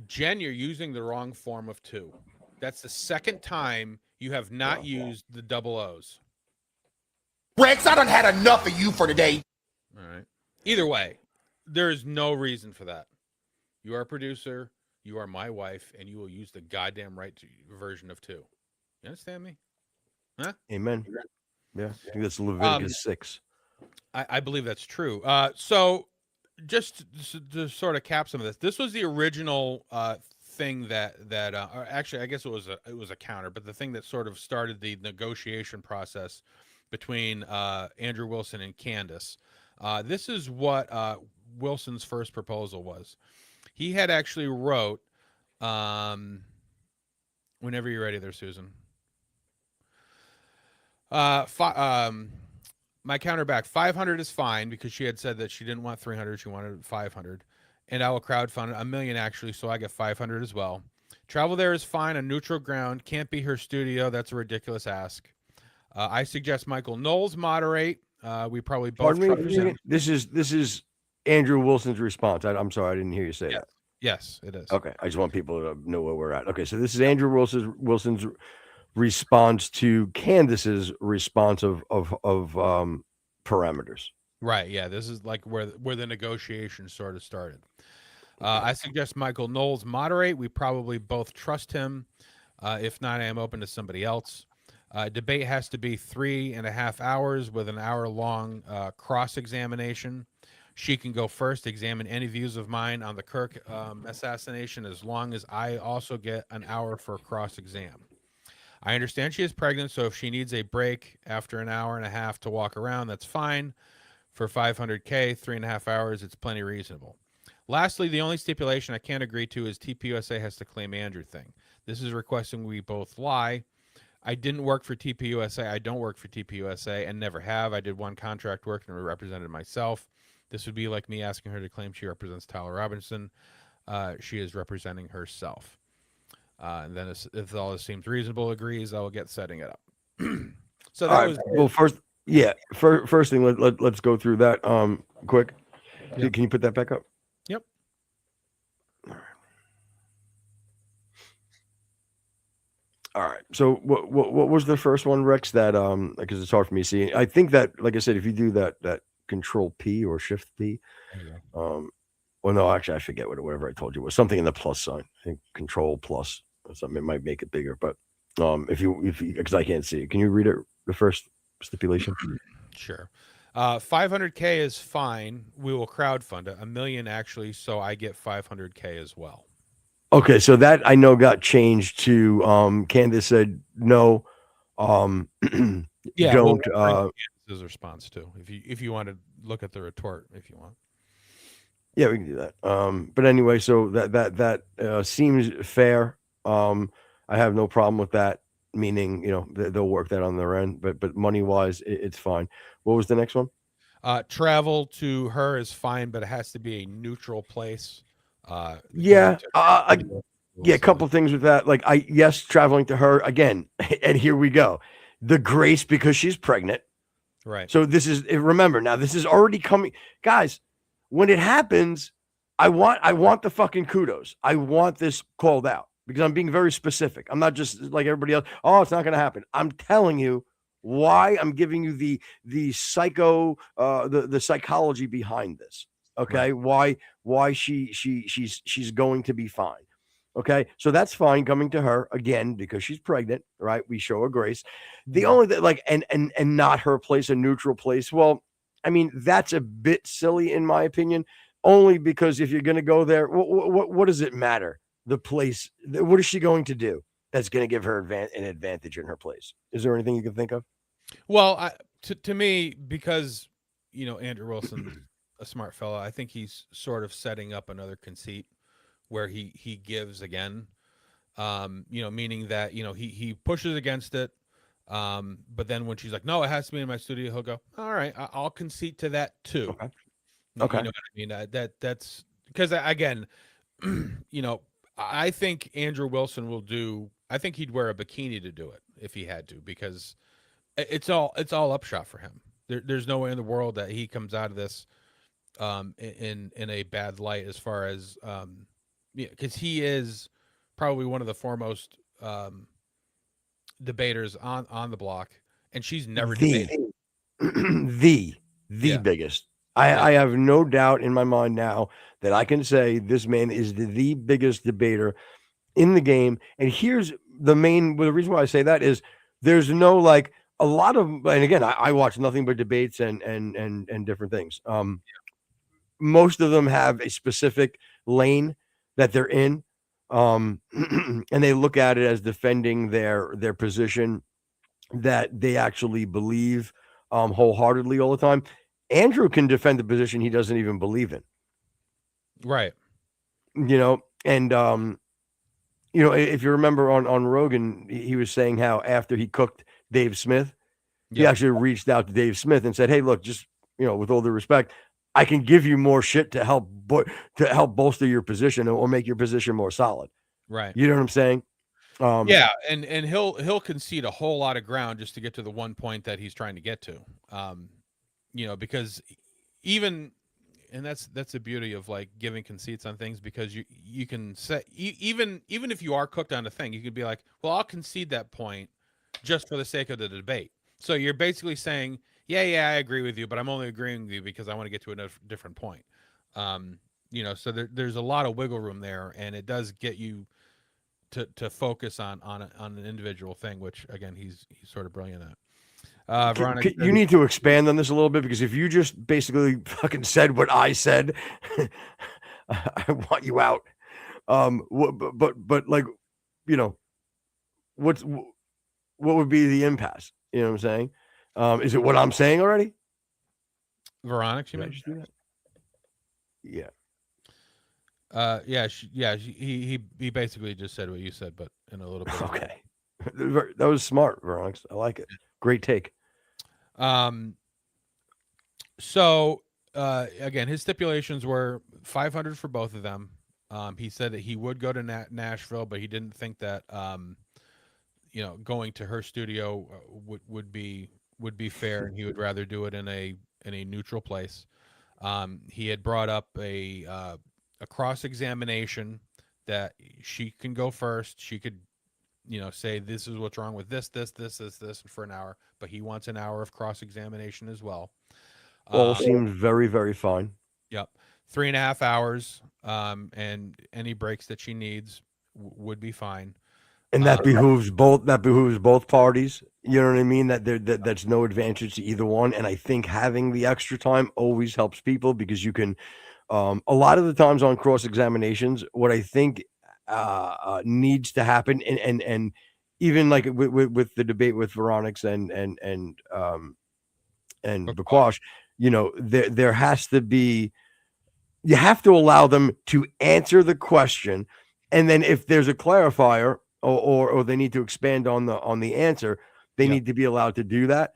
D: Jen, you're using the wrong form of 2. That's the second time you have not used the double O's.
F: Rex, I done had enough of you for today.
D: All right. Either way, there is no reason for that. You are a producer. You are my wife, and you will use the goddamn right version of 2. You understand me? Huh?
C: Amen. Yeah, I think that's Leviticus 6.
D: I believe that's true. So just to sort of cap some of this, this was the original thing that or actually, I guess it was a counter, but the thing that sort of started the negotiation process between Andrew Wilson and Candace. This is what Wilson's first proposal was. He had actually wrote, whenever you're ready there, Susan. My counterback, 500 is fine, because she had said that she didn't want 300, she wanted 500, and I will crowdfund $1 million actually, so I get 500 as well. Travel there is fine on neutral ground. Can't be her studio. That's a ridiculous ask. I suggest Michael Knowles moderate. We probably both.
C: Pardon me? This is Andrew Wilson's response. I'm sorry, I didn't hear you say that.
D: Yes, it is.
C: Okay, I just want people to know where we're at. Okay, so this is Andrew Wilson's response to Candace's response of parameters.
D: Right. Yeah. This is like where the negotiation sort of started. I suggest Michael Knowles moderate. We probably both trust him. If not, I am open to somebody else. Debate has to be 3.5 hours with an hour-long cross-examination. She can go first, examine any views of mine on the Kirk assassination, as long as I also get an hour for cross-exam. I understand she is pregnant, so if she needs a break after an hour and a half to walk around, that's fine. For $500K, 3.5 hours, it's plenty reasonable. Lastly, the only stipulation I can't agree to is TPUSA has to claim Andrew thing. This is requesting we both lie. I didn't work for TPUSA. I don't work for TPUSA and never have. I did one contract work and represented myself. This would be like me asking her to claim she represents Tyler Robinson. She is representing herself. And then if all this seems reasonable, agrees, I will get setting it up. So that was
C: well. First thing, let's go through that quick. Yep. Can you put that back up?
D: Yep.
C: All right. So what was the first one, Rex? That because it's hard for me to see. I think that, like I said, if you do that Control P or Shift P, well, no, actually, I forget whatever I told you was something in the plus sign. I think Control plus or something. It might make it bigger, but if you because I can't see it, can you read it? The first stipulation.
D: Sure. 500K is fine. We will crowdfund it. $1 million actually, so I get 500K as well.
C: Okay, so that I know got changed to Candace said no.
D: Yeah,
C: don't.
D: Candace's response too. If you want to look at the retort, if you want.
C: Yeah, we can do that. But anyway, so that seems fair. I have no problem with that. Meaning, they'll work that on their end. But money wise, it's fine. What was the next one?
D: Travel to her is fine, but it has to be a neutral place.
C: A couple things with that. Like traveling to her again, and here we go. The grace because she's pregnant.
D: Right.
C: So this is, remember now, this is already coming, guys. When it happens, I want the fucking kudos. I want this called out because I'm being very specific. I'm not just like everybody else. Oh, it's not going to happen. I'm telling you why. I'm giving you the psychology behind this. Okay, right. Why she's going to be fine. Okay, so that's fine coming to her again because she's pregnant, right? We show her grace. The only that and not her place, a neutral place. Well, I mean that's a bit silly in my opinion. Only because if you're going to go there, what does it matter? The place. What is she going to do that's going to give her an advantage in her place? Is there anything you can think of?
D: Well, to me, because Andrew Wilson. A smart fella. I think he's sort of setting up another conceit where he gives again, meaning that, he pushes against it. But then when she's like, no, it has to be in my studio, he'll go, all right, I'll concede to that too.
C: Okay.
D: You know what I mean? That's because again, I think Andrew Wilson I think he'd wear a bikini to do it. if he had to, because it's all upshot for him. There's no way in the world that he comes out of this in a bad light, as far as because he is probably one of the foremost debaters on the block, and she's never debated.
C: The
D: Yeah.
C: biggest.
D: Yeah.
C: I have no doubt in my mind now that I can say this man is the biggest debater in the game. And here's the reason why I say that is there's no like a lot of, and again, I watch nothing but debates and different things. Most of them have a specific lane that they're in, and they look at it as defending their position that they actually believe wholeheartedly all the time. Andrew can defend the position he doesn't even believe in.
D: Right.
C: You know, and you know, if you remember on Rogan, he was saying how after he cooked Dave Smith, he actually reached out to Dave Smith and said, "Hey, look, just, you know, with all due respect, I can give you more shit to help bolster your position or make your position more solid."
D: Right.
C: You know what I'm saying?
D: Yeah, and he'll concede a whole lot of ground just to get to the one point that he's trying to get to. You know, because even, and that's the beauty of like giving conceits on things, because you can say even if you are cooked on a thing, you could be like, well, I'll concede that point just for the sake of the debate. So you're basically saying, yeah, I agree with you, but I'm only agreeing with you because I want to get to a different point. You know, so there's a lot of wiggle room there, and it does get you to focus on an individual thing, which again he's sort of brilliant at. Veronica,
C: you need to expand on this a little bit, because if you just basically fucking said what I said, I want you out. But like, you know, what would be the impasse? You know what I'm saying? Is it what I'm saying already?
D: Veronica, you
C: Did I
D: mean?
C: just do that? Yeah.
D: He basically just said what you said, but in a little bit.
C: Okay. That was smart, Veronica. I like it. Great take.
D: So again, his stipulations were 500 for both of them. He said that he would go to Nashville, but he didn't think that you know, going to her studio would be fair, and he would rather do it in a neutral place. He had brought up a cross examination that she can go first. She could, you know, say this is what's wrong with this for an hour, but he wants an hour of cross examination as well.
C: All seems very, very fine.
D: Yep. 3.5 hours. And any breaks that she needs would be fine.
C: And that behooves both parties. You know what I mean? That's no advantage to either one. And I think having the extra time always helps people, because you can a lot of the times on cross examinations, what I think needs to happen, and even like with the debate with Veronix and Bakwash, you know, there has to be, you have to allow them to answer the question, and then if there's a clarifier or they need to expand on the answer, they need to be allowed to do that.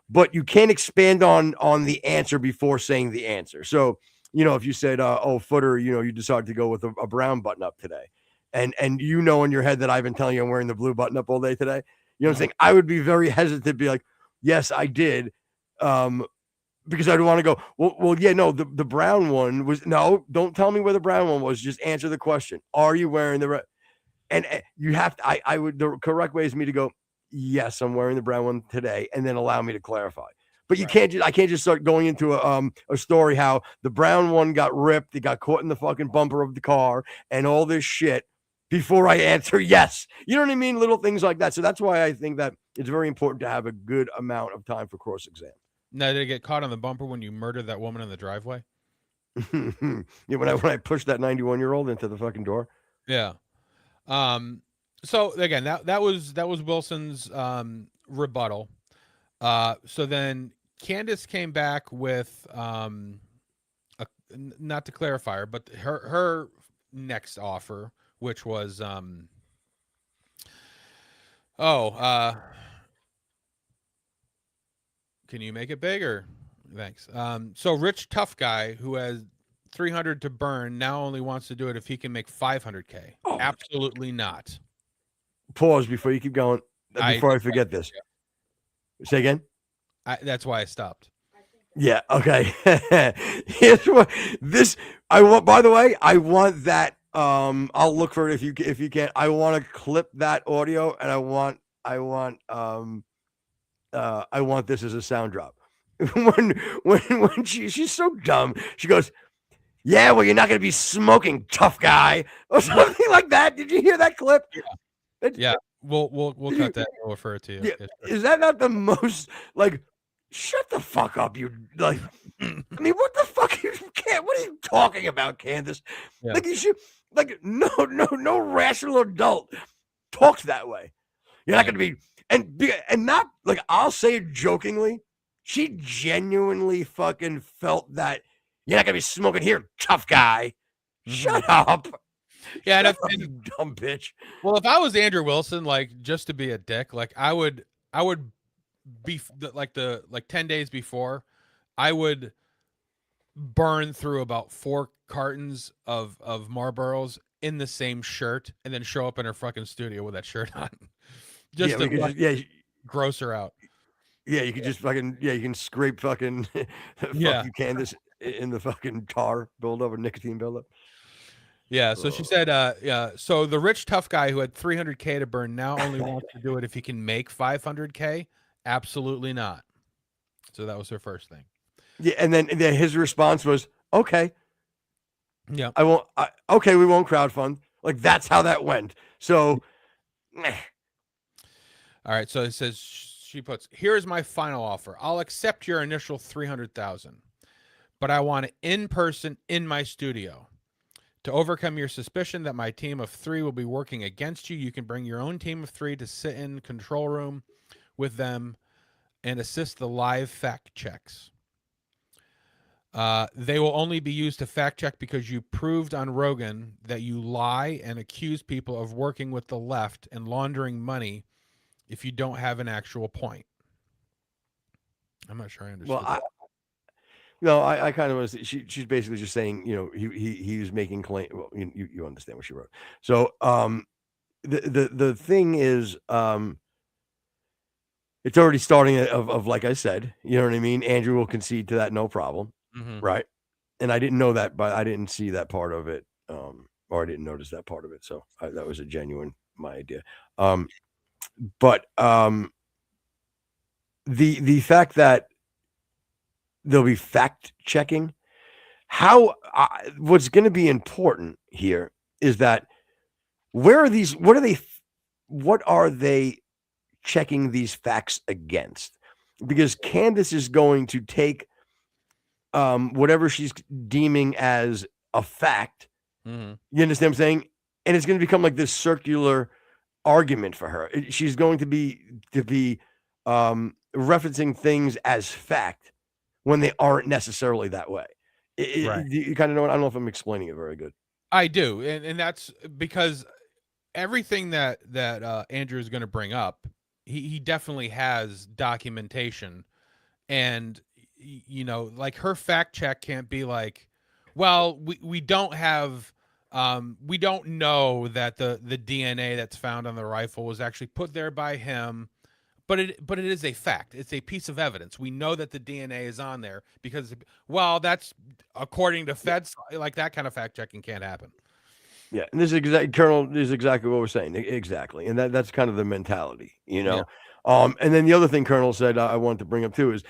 C: But you can't expand on the answer before saying the answer. So, you know, if you said, "Oh, Footer, you know, you decided to go with a brown button up today," and you know in your head that I've been telling you I'm wearing the blue button up all day today, you know what I'm saying? I would be very hesitant to be like, "Yes, I did," because I'd want to go, well, yeah, no, the brown one was, no, don't tell me where the brown one was. Just answer the question. Are you wearing the red? And you have to, I would, the correct way is me to go, yes, I'm wearing the brown one today, and then allow me to clarify. But you can't just, I can't just start going into a story how the brown one got ripped, it got caught in the fucking bumper of the car, and all this shit before I answer yes. You know what I mean? Little things like that. So that's why I think that it's very important to have a good amount of time for cross exam.
D: Now, did it get caught on the bumper when you murdered that woman in the driveway?
C: Yeah, when I pushed that 91-year-old into the fucking door.
D: Yeah. So again, that was Wilson's rebuttal. So then Candace came back with not to clarify her, but her next offer, which was can you make it bigger? Thanks. So rich tough guy who has 300 to burn now only wants to do it if he can make 500K. Absolutely not.
C: Pause before you keep going. before I forget this. Say again.
D: That's why I stopped.
C: Yeah. Okay. Here's what this. I want. By the way, I want that. I'll look for it if you can. I want to clip that audio, and I want this as a sound drop. when she's so dumb, she goes, "Yeah, well, you're not going to be smoking, tough guy," or something like that. Did you hear that clip?
D: Yeah. We'll cut that. We'll refer it to you.
C: Yeah.
D: Yeah, sure.
C: Is that not the most like? Shut the fuck up, you like. I mean, what the fuck? What are you talking about, Candace?
D: Yeah.
C: Like you should, like no rational adult talks that way. You're not going to be and not like I'll say it jokingly. She genuinely fucking felt that you're not going to be smoking here, tough guy. Shut up.
D: Yeah,
C: Shut up, you dumb bitch.
D: well, if I was Andrew Wilson, like just to be a dick, like I would be like 10 days before, I would burn through about 4 cartons of Marlboros in the same shirt and then show up in her fucking studio with that shirt on. Just to gross her out.
C: Yeah, you could just fucking you can scrape fucking fuck you Candace in the fucking tar buildup or nicotine buildup.
D: Yeah, so she said, so the rich tough guy who had 300K to burn now only wants to do it if he can make 500K. Absolutely not. So that was her first thing.
C: Yeah, and then his response was, "Okay,
D: yeah,
C: I won't. Okay, we won't crowdfund." Like that's how that went. So,
D: all right. So it says she puts, "Here's my final offer. I'll accept your initial 300,000, but I want it in person in my studio. To overcome your suspicion that my team of 3 will be working against you, you can bring your own team of 3 to sit in control room with them and assist the live fact checks. They will only be used to fact check because you proved on Rogan that you lie and accuse people of working with the left and laundering money if you don't have an actual point." I'm not sure I understood.
C: Well, I kind of was. She's basically just saying, you know, he was making claim. Well, you understand what she wrote. So, the thing is, it's already starting of like I said, you know what I mean. Andrew will concede to that, no problem, right? And I didn't know that, but I didn't see that part of it, or I didn't notice that part of it. So that was a genuine my idea. But the fact that there'll be fact checking. What's going to be important here is that where are these? What are they checking these facts against? Because Candace is going to take whatever she's deeming as a fact. You understand what I'm saying? And it's going to become like this circular argument for her. She's going to be referencing things as fact when they aren't necessarily that way.
D: Right.
C: You kind of know. I don't know if I'm explaining it very good.
D: I do, and that's because everything that Andrew is going to bring up, he definitely has documentation, and you know, like her fact check can't be like, well, we don't have, we don't know that the DNA that's found on the rifle was actually put there by him. But it is a fact. It's a piece of evidence. We know that the DNA is on there because, well, that's according to feds. Like that kind of fact checking can't happen.
C: Yeah, and this is Colonel. This is exactly what we're saying. Exactly, and that's kind of the mentality, you know. Yeah. And then the other thing Colonel said I wanted to bring up too is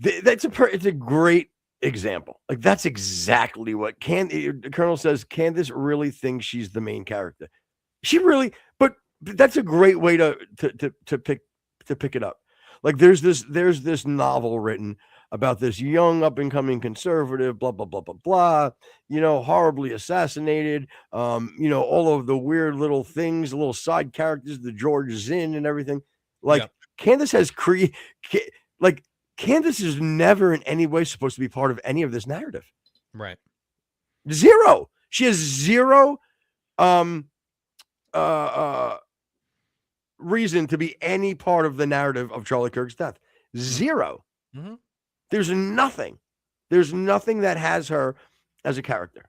C: it's a great example. Like that's exactly what Colonel says. Candace really thinks she's the main character. She really, but that's a great way to pick it up. Like there's this novel written about this young up and coming conservative, blah, blah, blah, blah, blah, you know, horribly assassinated, you know, all of the weird little things, the little side characters, the George Zinn and everything. Like Candace has Candace is never in any way supposed to be part of any of this narrative.
D: Right.
C: Zero. She has zero reason to be any part of the narrative of Charlie Kirk's death. Zero. There's nothing that has her as a character.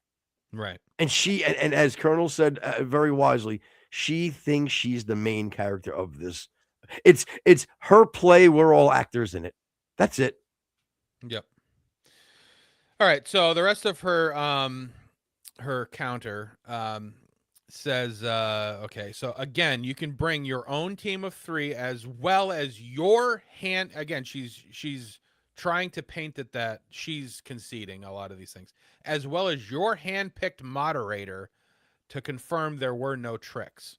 D: Right.
C: And as Colonel said very wisely, she thinks she's the main character of this It's her play. We're all actors in it. That's it.
D: Yep. All right. So the rest of her counter says, okay, so again, you can bring your own team of 3 as well as your hand. Again, she's trying to paint it that she's conceding a lot of these things, as well as your hand-picked moderator to confirm there were no tricks.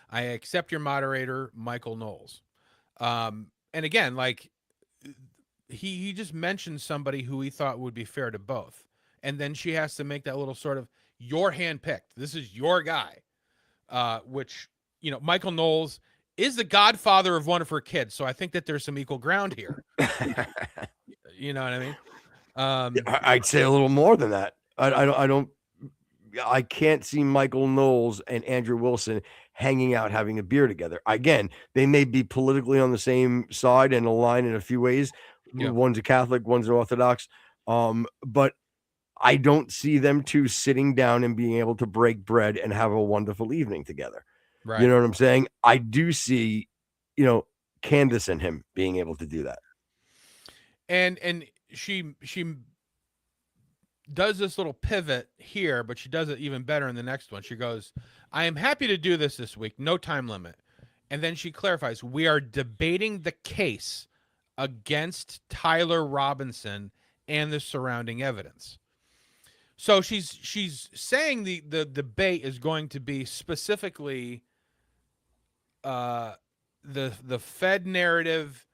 D: I accept your moderator, Michael Knowles. And again, like he just mentioned somebody who he thought would be fair to both. And then she has to make that little sort of, your handpicked. This is your guy. Which, you know, Michael Knowles is the godfather of one of her kids. So I think that there's some equal ground here. You know what I mean?
C: I'd say a little more than that. I can't see Michael Knowles and Andrew Wilson hanging out, having a beer together. Again, they may be politically on the same side and aligned in a few ways.
D: Yeah.
C: One's a Catholic, one's an Orthodox. But I don't see them two sitting down and being able to break bread and have a wonderful evening together.
D: Right.
C: You know what I'm saying? I do see, Candace and him being able to do that.
D: And she does this little pivot here, but she does it even better in the next one. She goes, I am happy to do this week. No time limit. And then she clarifies, we are debating the case against Tyler Robinson and the surrounding evidence. So she's saying the debate is going to be specifically the Fed narrative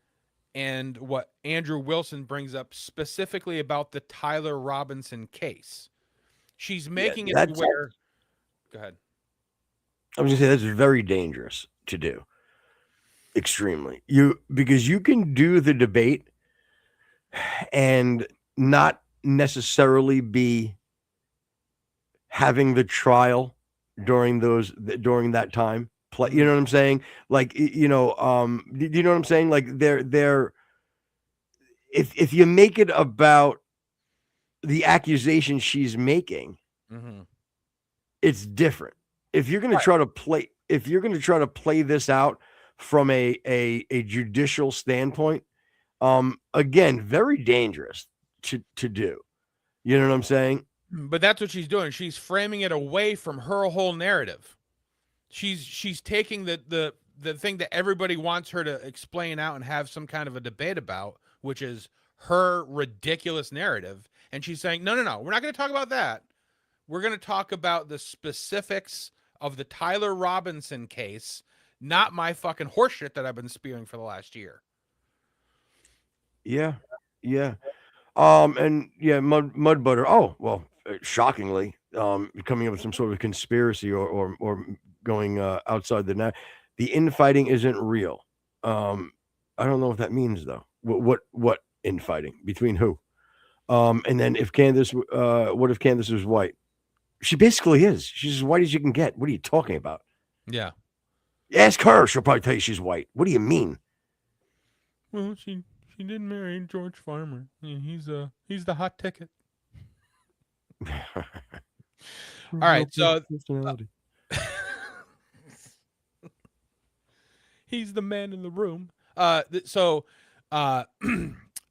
D: and what Andrew Wilson brings up specifically about the Tyler Robinson case. She's making it to where. Go ahead.
C: I was gonna say that's very dangerous to do. Extremely. Because you can do the debate and not necessarily be having the trial during that time. You know what I'm saying? Like, do you know what I'm saying? Like they're if you make it about the accusation she's making, it's different. If you're going to try to play this out from a judicial standpoint, again, very dangerous to do. You know what I'm saying?
D: But that's what she's doing. She's framing it away from her whole narrative. She's taking the thing that everybody wants her to explain out and have some kind of a debate about, which is her ridiculous narrative. And she's saying, no, we're not going to talk about that. We're going to talk about the specifics of the Tyler Robinson case, not my fucking horseshit that I've been spewing for the last year.
C: Yeah. And yeah, mud butter. Oh, well, shockingly, coming up with some sort of conspiracy or going outside the net. The infighting isn't real. I don't know what that means though. What infighting between who? And then if Candace, what if Candace was white? She basically is. She's as white as you can get. What are you talking about?
D: Yeah.
C: Ask her. She'll probably tell you she's white. What do you mean?
D: Well, she did marry George Farmer. He's the hot ticket. All right, so he's the man in the room.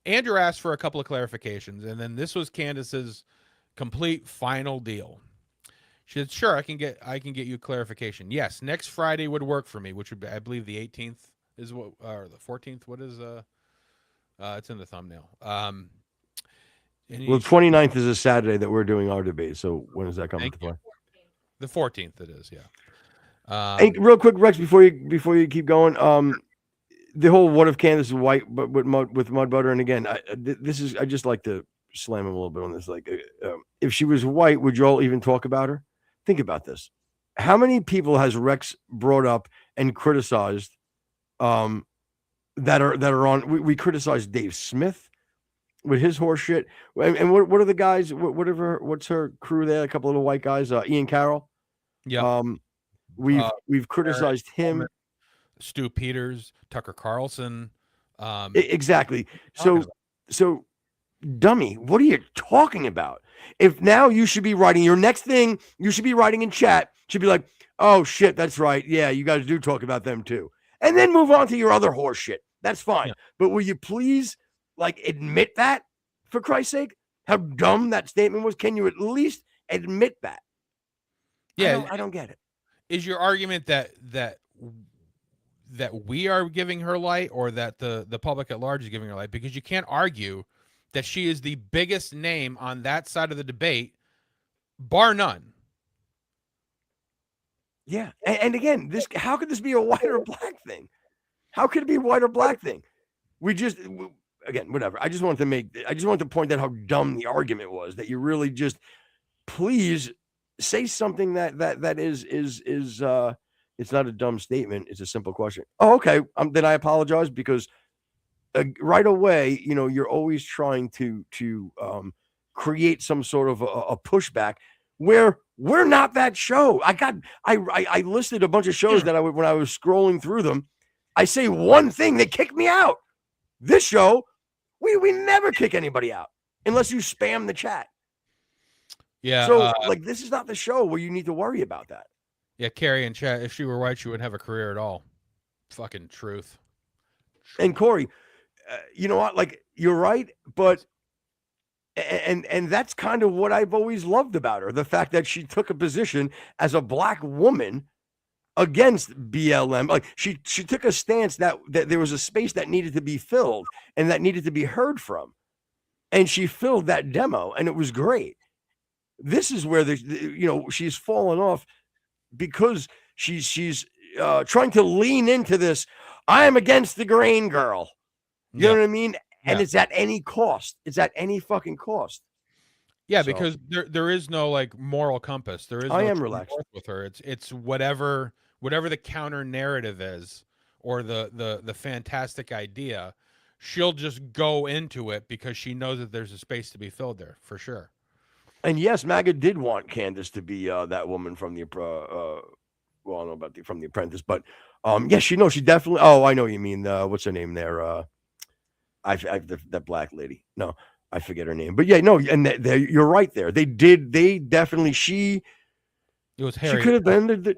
D: Andrew asked for a couple of clarifications, and then this was Candace's complete final deal. She said, "Sure, I can get you clarification. Yes, next Friday would work for me, which would be, I believe, the 18th is what, or the 14th. What is it's in the thumbnail.
C: Well, 29th is a Saturday that we're doing our debate. So when does that come into play?
D: The 14th it is, yeah.
C: Hey, real quick, Rex, before you keep going, the whole what if Candace is white, but with mud butter, and again, I just like to slam him a little bit on this. Like, if she was white, would you all even talk about her? Think about this. How many people has Rex brought up and criticized? That are on. We criticized Dave Smith with his horse shit. And what are the guys? What's her crew there? A couple of the white guys. Ian Carroll.
D: Yeah.
C: We've criticized him.
D: Stu Peters, Tucker Carlson.
C: Exactly. So, dummy, what are you talking about? If now you should be writing your next thing, you should be writing in chat. Should be like, oh shit, that's right. Yeah, you guys do talk about them too. and then move on to your other horse shit. That's fine.
D: Yeah.
C: But will you please admit that, for Christ's sake? How dumb that statement was. Can you at least admit that?
D: Yeah,
C: I don't get it.
D: Is your argument that we are giving her light, or that the public at large is giving her light? Because you can't argue that she is the biggest name on that side of the debate, bar none.
C: Yeah, and again, how could this be a white or black thing? How could it be a white or black thing? Again, whatever. I just wanted to point out how dumb the argument was. That you really just please say something that is it's not a dumb statement. It's a simple question. Oh, okay. Then I apologize, because right away, you're always trying to create some sort of a pushback where we're not that show. I listed a bunch of shows that when I was scrolling through them, I say one thing, they kick me out. This show, we never kick anybody out unless you spam the chat.
D: Yeah.
C: So this is not the show where you need to worry about that.
D: Yeah, Carrie in chat, if she were white, she wouldn't have a career at all. Fucking truth.
C: And Corey, you know what? You're right, but and that's kind of what I've always loved about her. The fact that she took a position as a black woman against BLM. She took a stance that there was a space that needed to be filled and that needed to be heard from. And she filled that demo, and it was great. This is where she's fallen off, because she's trying to lean into this. I am against the grain, girl. You know what I mean? And it's at any cost. It's at any fucking cost.
D: Yeah, because there is no moral compass. There is.
C: I
D: no
C: am relaxed
D: with her. It's whatever the counter narrative is, or the fantastic idea. She'll just go into it because she knows that there's a space to be filled there, for sure.
C: And yes, MAGA did want Candace to be that woman from the I don't know about from The Apprentice, but yes, she definitely. Oh, I know what you mean. What's her name there? That black lady. No, I forget her name. But yeah, no, and you're right there. They definitely. It
D: was Harriet.
C: She could have been the.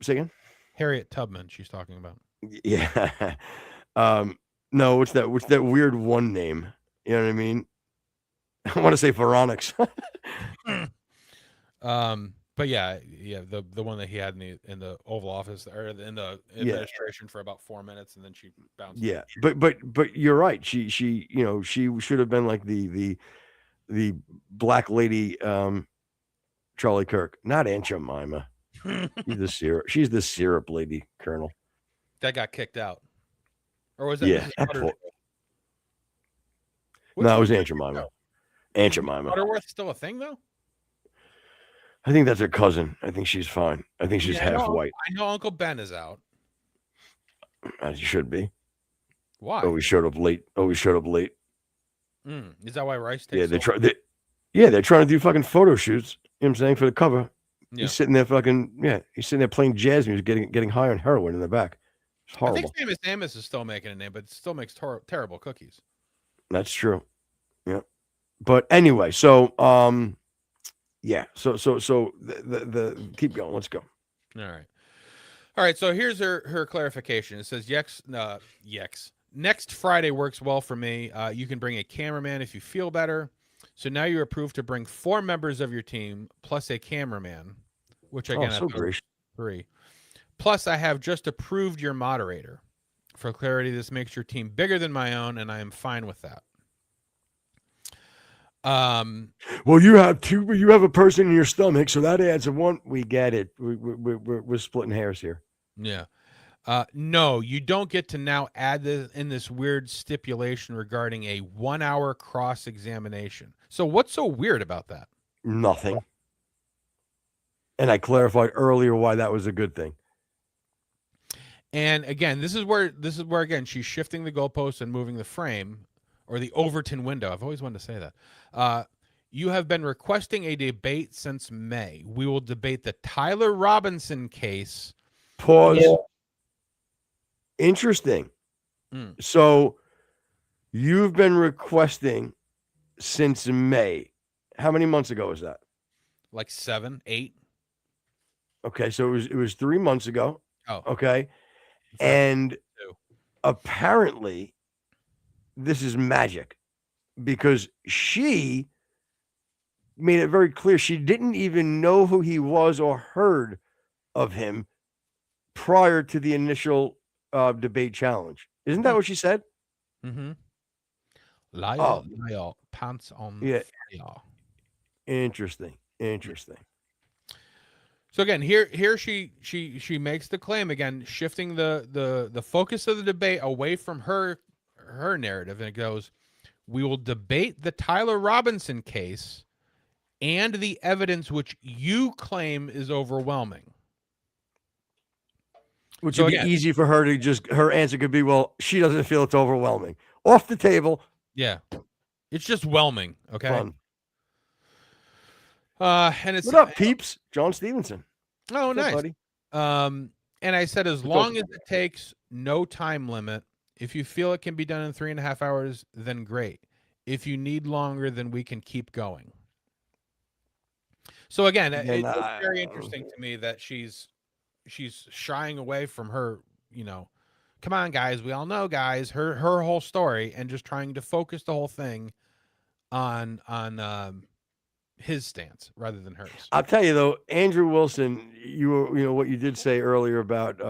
C: Say again.
D: Harriet Tubman. She's talking about.
C: Yeah. No, what's that weird one name? You know what I mean? I want to say Veronix.
D: But yeah, the one that he had in the Oval Office, or in the administration for about 4 minutes, and then she bounced.
C: Yeah, but you're right. She should have been like the black lady, Charlie Kirk, not Aunt Jemima. She's the syrup lady, Colonel.
D: That got kicked out, or was that?
C: Yeah. No, it was Aunt Jemima. Aunt Jemima.
D: Butterworth still a thing though?
C: I think that's her cousin. I think she's fine. I think she's half white.
D: I know Uncle Ben is out.
C: As you should be.
D: Why?
C: Always showed up late.
D: Is that why Rice takes?
C: Yeah, they're trying to do fucking photo shoots. You know what I'm saying, for the cover.
D: Yeah.
C: He's sitting there he's sitting there playing jazz music, getting high on heroin in the back. It's horrible.
D: I think Famous Amos is still making a name, but it still makes terrible cookies.
C: That's true. Yeah. But anyway, so yeah. So the keep going. Let's go.
D: All right. So here's her clarification. It says, next Friday works well for me. You can bring a cameraman if you feel better. So now you're approved to bring 4 members of your team plus a cameraman, which again,
C: so gracious.
D: 3. Plus, I have just approved your moderator. For clarity, this makes your team bigger than my own, and I am fine with that.
C: Well, you have a person in your stomach, so that adds a 1. We get it. We're splitting hairs here.
D: Yeah. No, you don't get to now add this weird stipulation regarding a 1-hour cross-examination. So what's so weird about that?
C: Nothing. And I clarified earlier why that was a good thing.
D: And again, this is where again she's shifting the goalposts and moving the frame, or the Overton window. I've always wanted to say that. You have been requesting a debate since May. We will debate the Tyler Robinson case.
C: Pause. Yeah. Interesting. So you've been requesting since May. How many months ago was that?
D: Like 7, 8.
C: Okay, so it was 3 months ago.
D: Oh.
C: Okay. And
D: too.
C: apparently, this is magic because she made it very clear she didn't even know who he was or heard of him prior to the initial debate challenge. Isn't that what she said?
D: Mm-hmm. Liar,
C: Oh,
D: liar, pants on
C: yeah.
D: fire.
C: Interesting.
D: So again, here she makes the claim again, shifting the focus of the debate away from her narrative, and it goes, "We will debate the Tyler Robinson case and the evidence which you claim is overwhelming."
C: Which
D: So
C: would be
D: again,
C: easy for her to just, her answer could be, well, she doesn't feel it's overwhelming. Off the table.
D: yeah, it's just whelming. Okay.
C: Fun.
D: And it's
C: What up, peeps? John Stevenson.
D: oh,
C: What's up,
D: nice.
C: buddy?
D: And I said, as
C: What's
D: long
C: up?
D: as it takes no time limit, if you feel it can be done in 3.5 hours, then great. If you need longer, then we can keep going. So again, it's very interesting to me that she's shying away from her, come on, guys, we all know, guys, her whole story, and just trying to focus the whole thing on his stance rather than hers.
C: I'll tell you though, Andrew Wilson, you know what you did say earlier about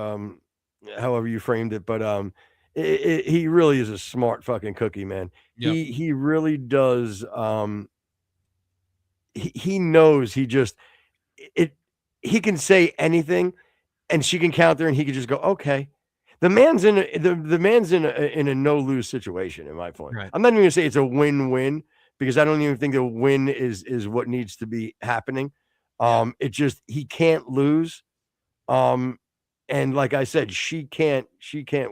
C: however you framed it, but he really is a smart fucking cookie, man.
D: Yep.
C: He really does. He knows he can say anything, and she can counter, and he can just go, okay. The man's in a no lose situation, in my point.
D: Right.
C: I'm not even gonna say it's a win-win because I don't even think the win is what needs to be happening. It just, he can't lose. And like I said, she can't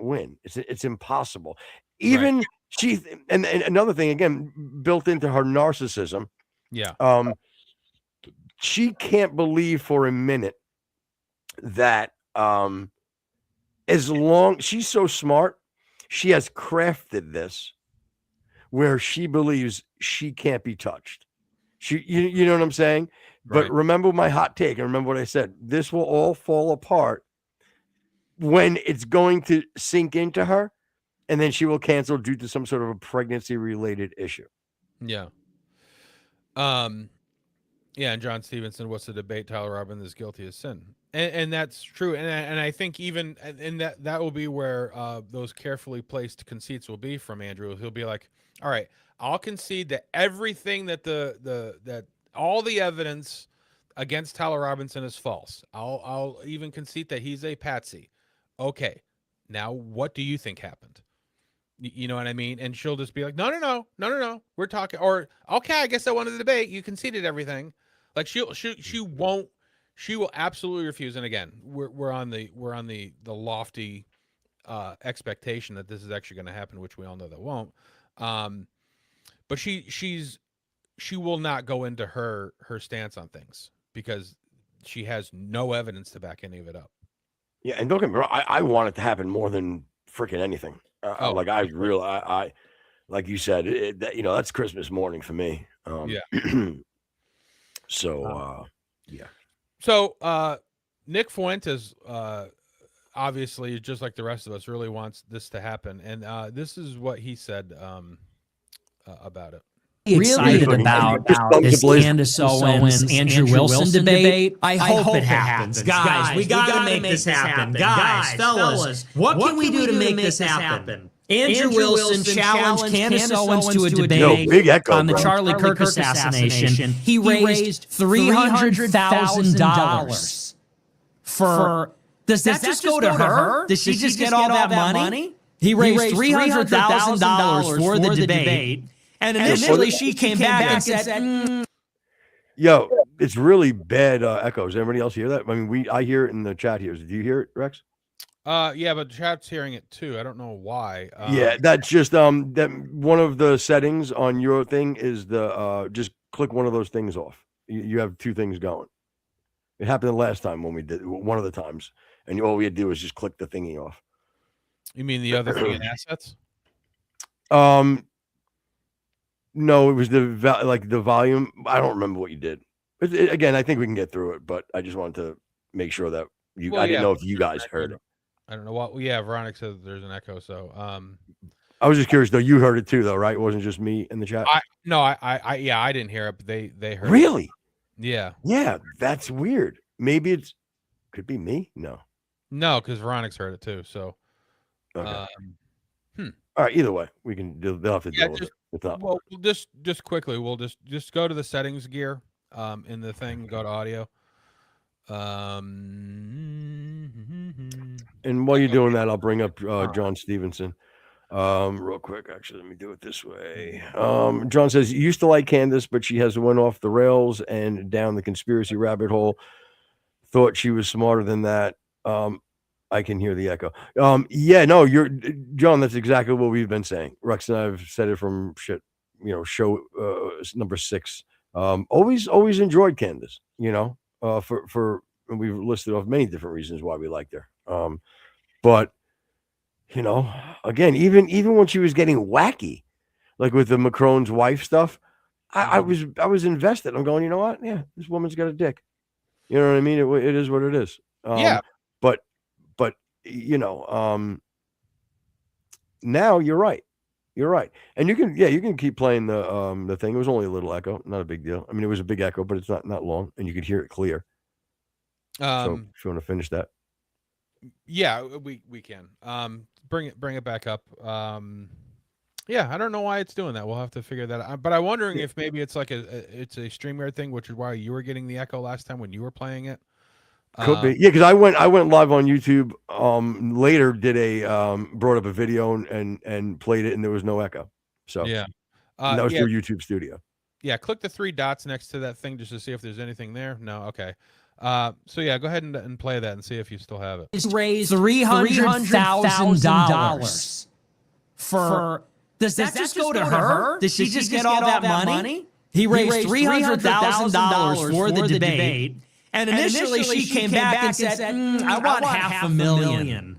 C: win. It's impossible. Even
D: Right.
C: she, and another thing, again, built into her narcissism.
D: Yeah.
C: She can't believe for a minute that as long, she's so smart, she has crafted this where she believes she can't be touched. You know what I'm saying?
D: Right.
C: But remember my hot take, and remember what I said. This will all fall apart when it's going to sink into her, and then she will cancel due to some sort of a pregnancy-related issue.
D: Yeah. Yeah, and John Stevenson, what's the debate? Tyler Robbins is guilty of sin, and that's true. And I think even and that will be where those carefully placed conceits will be from Andrew. He'll be like, all right, I'll concede that everything that that all the evidence against Tyler Robinson is false. I'll even concede that he's a patsy. Okay, now what do you think happened? You know what I mean? And she'll just be like, no. We're talking, or okay, I guess I wanted to debate. You conceded everything. Like she will absolutely refuse. And again, we're on the lofty expectation that this is actually going to happen, which we all know that won't. But she will not go into her stance on things because she has no evidence to back any of it up.
C: Yeah, and don't get me wrong, I want it to happen more than freaking anything. Like I really, I like you said, that's Christmas morning for me.
D: Yeah.
C: So, yeah.
D: So, Nick Fuentes, obviously, just like the rest of us, really wants this to happen, and this is what he said about it.
G: Excited about this Candace Owens, Andrew Wilson debate. I hope it happens. Guys, we gotta make this happen. Guys, fellas, what can we do to make this happen? Andrew Wilson challenged Candace Owens to a debate on the Charlie Kirk assassination. He raised $300,000 for. Does that just go to her? Does she just get all that money? He raised $300,000 for the debate. And initially, she came back and said,
C: Yo, it's really bad echoes. Everybody else hear that? I mean, I hear it in the chat here. Do you hear it, Rex?
D: Yeah, but the chat's hearing it too. I don't know why.
C: Yeah, that's just that one of the settings on your thing is the just click one of those things off. You have two things going. It happened the last time when we did one of the times, and all we had to do was just click the thingy off.
D: You mean the other thing in assets?
C: No, it was the volume. I don't remember what you did. Again, I think we can get through it, but I just wanted to make sure that I didn't know if you guys heard it.
D: I don't know what. Well, yeah, Veronica says there's an echo. So,
C: I was just curious though. You heard it too, though, right? It wasn't just me in the chat.
D: I didn't hear it, but they heard.
C: Really?
D: It. Yeah.
C: Yeah, that's weird. Maybe could be me. No,
D: because Veronica's heard it too. So,
C: okay. All right. Either way, they'll have to deal with it. It's not.
D: Well, just quickly, we'll just go to the settings gear, in the thing. Go to audio.
C: And while you're doing that, I'll bring up John Stevenson. Real quick, actually, let me do it this way. John says, used to like Candace, but she has went off the rails and down the conspiracy rabbit hole. Thought she was smarter than that. I can hear the echo. Yeah, no, John, that's exactly what we've been saying. Rex and I've said it from show number 6. Always enjoyed Candace, for we've listed off many different reasons why we liked her. But again, even when she was getting wacky, like with the Macron's wife stuff, I was invested. I'm going, you know what? Yeah, this woman's got a dick. You know what I mean? It is what it is.
D: Yeah.
C: But now you're right. You're right. And you can keep playing the thing. It was only a little echo, not a big deal. I mean, it was a big echo, but it's not long, and you could hear it clear. So if you want to finish that.
D: Yeah, we can. Bring it back up. Yeah, I don't know why it's doing that. We'll have to figure that out. But I'm wondering if maybe it's like it's a StreamYard thing, which is why you were getting the echo last time when you were playing it.
C: Could be. Yeah, because I went live on YouTube. Later did brought up a video and played it, and there was no echo. So
D: yeah,
C: that was through YouTube Studio.
D: Yeah, click the 3 dots next to that thing just to see if there's anything there. No, okay. So yeah, go ahead and play that and see if you still have it.
G: Raised $300,000 for. Does that just go to her? Did she just get all that money? He raised $300,000 for the debate. And initially she came back and said, I want $500,000.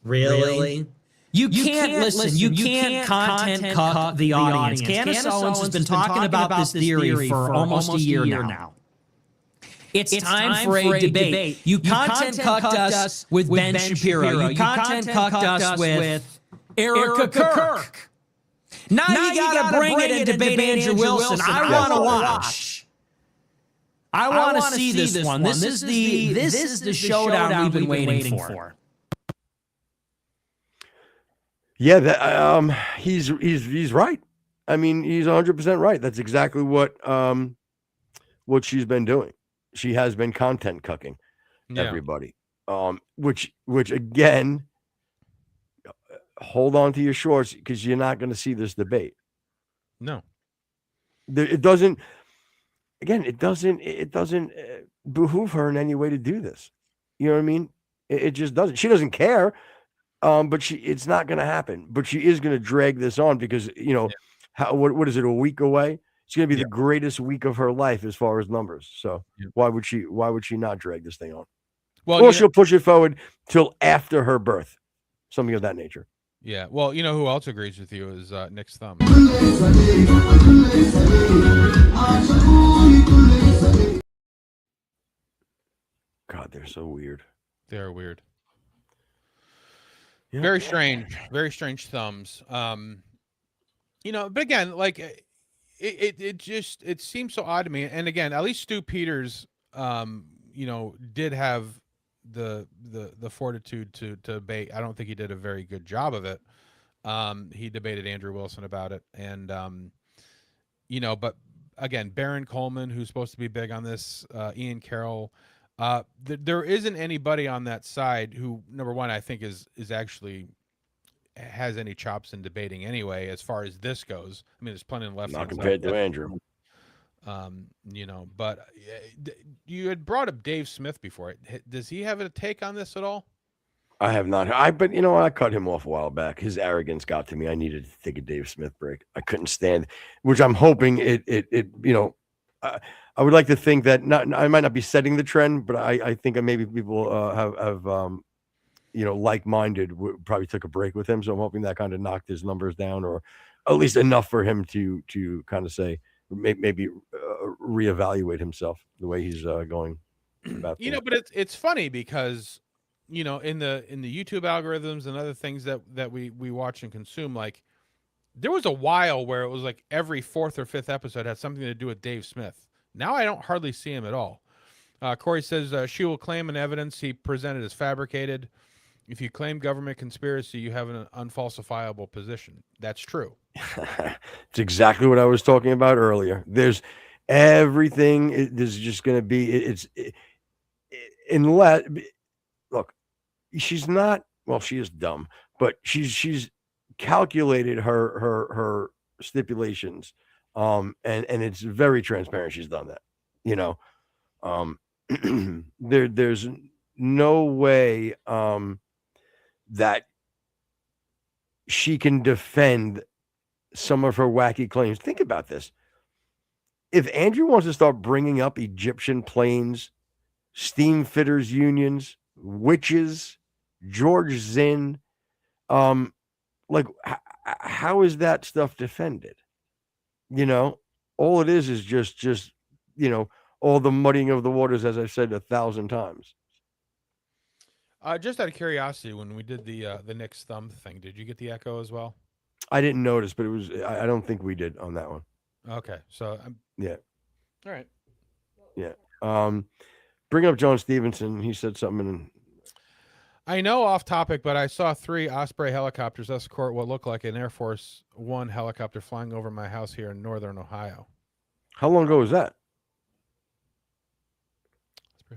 G: Really? You can't listen. You can't content cuck the audience. Candace Owens has been talking about this theory for almost a year now. It's time for a debate. You content cucked us with Ben Shapiro. You content cucked us with Erica Kirk. Now you gotta bring it and debate Andrew Wilson. I want to watch. I want to see this one. This is the showdown we've been waiting for.
C: Yeah, that he's right. I mean, he's 100% right. That's exactly what she's been doing. She has been content cucking everybody. Which again, hold on to your shorts because you're not going to see this debate.
D: No,
C: it doesn't. Again, it doesn't behoove her in any way to do this. You know what I mean? It just doesn't. She doesn't care. But it's not going to happen. But she is going to drag this on because what is it? A week away? It's going to be the greatest week of her life as far as numbers. So why would she not drag this thing on? Well, or she'll push it forward till after her birth, something of that nature.
D: Yeah. Well, you know who else agrees with you is Nick's thumb.
C: God, they're so weird.
D: They're weird. Yeah. Very strange thumbs. But again, like it seems so odd to me. And again, at least Stu Peters, did have the fortitude to debate. I don't think he did a very good job of it. He debated Andrew Wilson about it, and but again, Baron Coleman, who's supposed to be big on this, Ian Carroll. There isn't anybody on that side who, number one, I think is actually has any chops in debating anyway, as far as this goes. I mean, there's plenty left.
C: Not compared to Andrew.
D: But you had brought up Dave Smith before. Does he have a take on this at all?
C: I have not. I cut him off a while back. His arrogance got to me. I needed to take a Dave Smith break. I couldn't stand, which I'm hoping I would like to think that I might not be setting the trend, but I think maybe people have like-minded probably took a break with him. So I'm hoping that kind of knocked his numbers down, or at least enough for him to kind of say maybe reevaluate himself the way he's going about.
D: But it's funny because in the YouTube algorithms and other things that we watch and consume, like there was a while where it was like every fourth or fifth episode had something to do with Dave Smith. Now I don't hardly see him at all. Corey says she will claim an evidence he presented as fabricated. If you claim government conspiracy, you have an unfalsifiable position. That's true.
C: It's exactly what I was talking about earlier. There's everything. There's just going to be. Unless look, she's not. Well, she is dumb, but she's calculated her stipulations, and it's very transparent. She's done that. There's no way that she can defend some of her wacky claims. Think about this. If Andrew wants to start bringing up Egyptian planes, steam fitters unions, witches, George Zinn, like how is that stuff defended? All it is just all the muddying of the waters, as I've said 1,000 times.
D: Just out of curiosity, when we did the Nick's thumb thing, did you get the echo as well?
C: I didn't notice, but it was. I don't think we did on that one.
D: Okay, so
C: yeah.
D: All right.
C: Yeah. Bring up John Stevenson. He said something.
D: I know off topic, but I saw 3 Osprey helicopters escort what looked like an Air Force One helicopter flying over my house here in northern Ohio.
C: How long ago was that?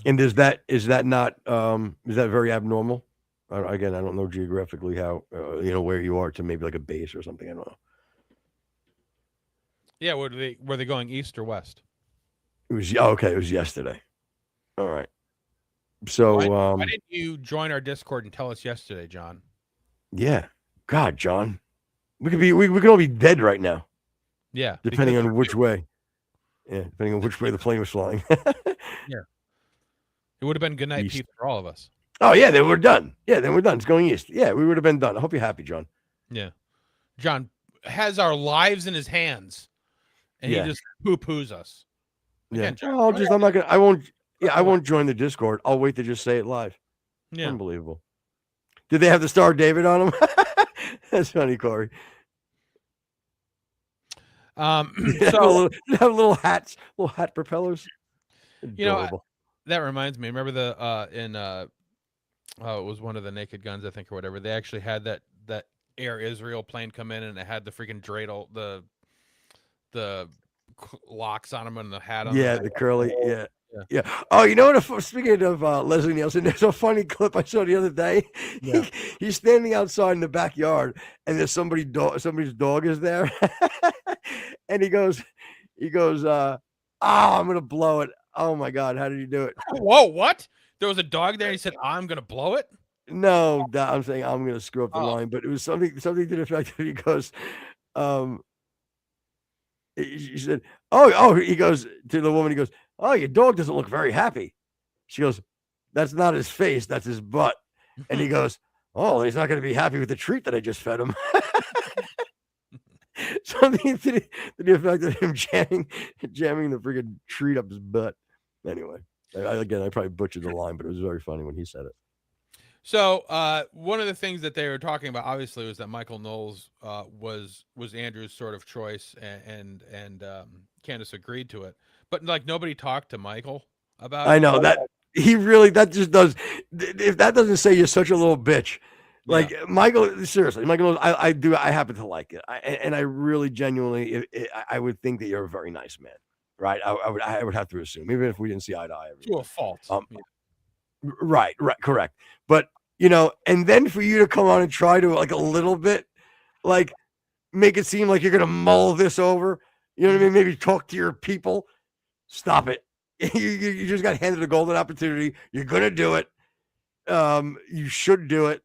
C: And is that not is that very abnormal? Again, I don't know geographically how where you are to maybe like a base or something. I don't know.
D: Yeah, were they going east or west?
C: It was okay. It was yesterday. All right. So
D: why didn't you join our Discord and tell us yesterday, John?
C: Yeah. God, John, we could all be dead right now.
D: Yeah.
C: Depending on which way. Yeah, depending on which way the plane was flying.
D: Yeah. It would have been good night Pete for all of us.
C: Oh yeah, then we're done. Yeah, then we're done. It's going east. Yeah, we would have been done. I hope you're happy, John.
D: Yeah. John has our lives in his hands, and he just poo-poos us.
C: Again, yeah. I won't join the Discord. I'll wait to just say it live.
D: Yeah.
C: Unbelievable. Did they have the Star of David on them? That's funny, Corey.
D: So
C: have little hat propellers. Adorable.
D: That reminds me. Remember it was one of the Naked Guns, I think, or whatever. They actually had that Air Israel plane come in, and it had the freaking dreidel, the locks on them and the hat on.
C: Yeah, the curly. Yeah. Oh, you know what? Speaking of Leslie Nielsen, there's a funny clip I saw the other day.
D: Yeah.
C: He's standing outside in the backyard, and there's somebody's dog is there, and he goes, I'm gonna blow it. Oh my God, how did you do it?
D: Whoa, what? There was a dog there, and he said, I'm gonna blow it?
C: No, I'm saying I'm gonna screw up the line, but it was something to the effect that he goes, he said, he goes to the woman, he goes, oh, your dog doesn't look very happy. She goes, that's not his face, that's his butt. And he goes, oh, he's not going to be happy with the treat that I just fed him. Something to the effect of him jamming the freaking treat up his butt. Anyway, I probably butchered the line, but it was very funny when he said it.
D: So one of the things that they were talking about, obviously, was that Michael Knowles was Andrew's sort of choice, and Candace agreed to it. But like nobody talked to Michael about.
C: I know that he really just does. If that doesn't say you're such a little bitch, like Michael, seriously, Michael Knowles, I happen to like it, and I really genuinely, I would think that you're a very nice man, right? I would have to assume, even if we didn't see eye to eye.
D: To a fault.
C: Right, correct. But and then for you to come on and try to like a little bit, like make it seem like you're gonna mull this over. You know what I mean? Maybe talk to your people. Stop it. You just got handed a golden opportunity. You're gonna do it. You should do it.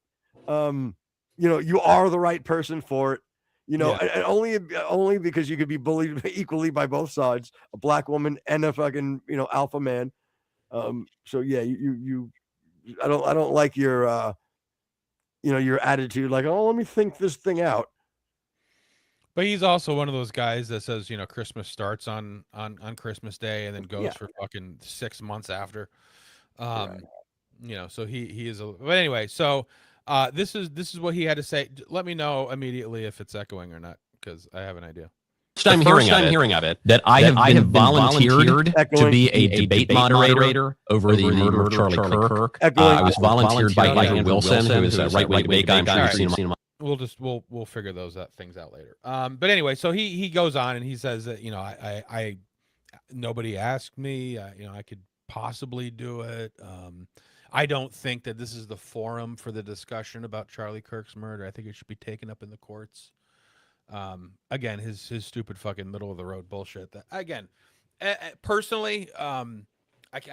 C: You are the right person for it. And only because you could be bullied equally by both sides, a black woman and a fucking alpha man. So yeah, I don't like your your attitude, like, oh, let me think this thing out.
D: But he's also one of those guys that says, Christmas starts on Christmas Day and then goes for fucking 6 months after.
C: Right.
D: You know, so he is a. But anyway, so this is what he had to say. Let me know immediately if it's echoing or not, because I have an idea.
H: The first time hearing of it, that I have been volunteered to be a debate moderator over the murder of Charlie Kirk. I was volunteered by Andrew Wilson, who is a right-wing debate guy. I'm sure you've seen him.
D: We'll figure those things out later. But anyway, so he goes on and he says that, you know, I nobody asked me, you know, I could possibly do it. I don't think that this is the forum for the discussion about Charlie Kirk's murder. I think it should be taken up in the courts. Again, his stupid fucking middle of the road bullshit. That again, personally, I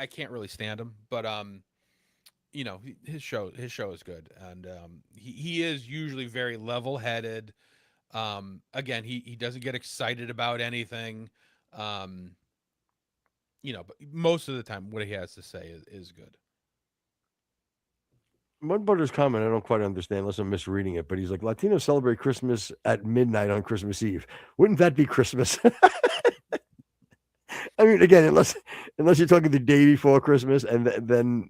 D: can't really stand him, but you know, his show is good, and he is usually very level headed. Again, he doesn't get excited about anything. You know, but most of the time, what he has to say is good.
C: Mudbutter's comment, I don't quite understand unless I'm misreading it, but he's like, Latinos celebrate Christmas at midnight on Christmas Eve. Wouldn't that be Christmas? I mean, again, unless you're talking the day before Christmas, and then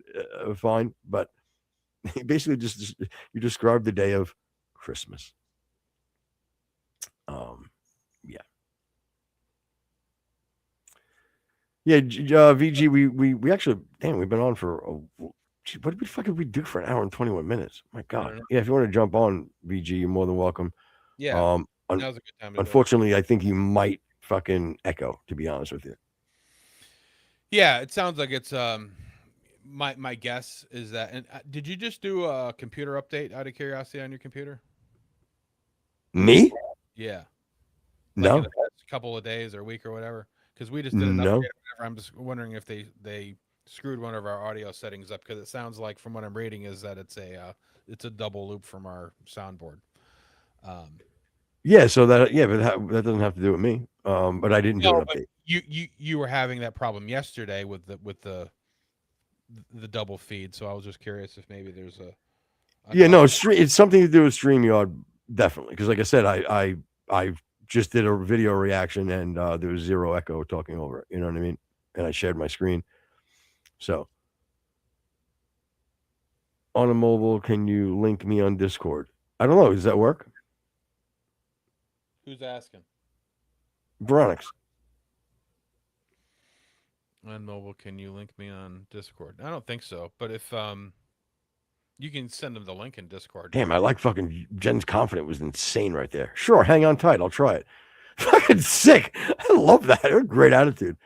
C: fine. But basically, just you described the day of Christmas. Yeah, VG. We actually, damn, we've been on for. What the fuck did we do for an hour and 21 minutes? My God. Yeah, if you want to jump on, VG, you're more than welcome.
D: Yeah. Now's a good time to
C: unfortunately, I think you might fucking echo, to be honest with you.
D: Yeah, it sounds like it's my guess is that. And did you just do a computer update out of curiosity on your computer?
C: Me?
D: Yeah.
C: No.
D: In the past couple of days or week or whatever, because we just did an update or whatever. I'm just wondering if they screwed one of our audio settings up, because it sounds like, from what I'm reading, is that it's a double loop from our soundboard.
C: Yeah, so that but that doesn't have to do with me. But I didn't do an update.
D: You were having that problem yesterday with the double feed, so I was just curious if maybe there's a
C: no, it's something to do with StreamYard, definitely, because like I said, I just did a video reaction and there was zero echo talking over it. You know what I mean? And I shared my screen. So, on a mobile, can you link me on Discord? I don't know. Does that work?
D: Who's asking?
C: Veronix.
D: On mobile, can you link me on Discord? I don't think so. But if you can send them the link in Discord.
C: Damn, I like fucking Jen's confidence was insane right there. Sure, hang on tight. I'll try it. Fucking sick. I love that. Great attitude.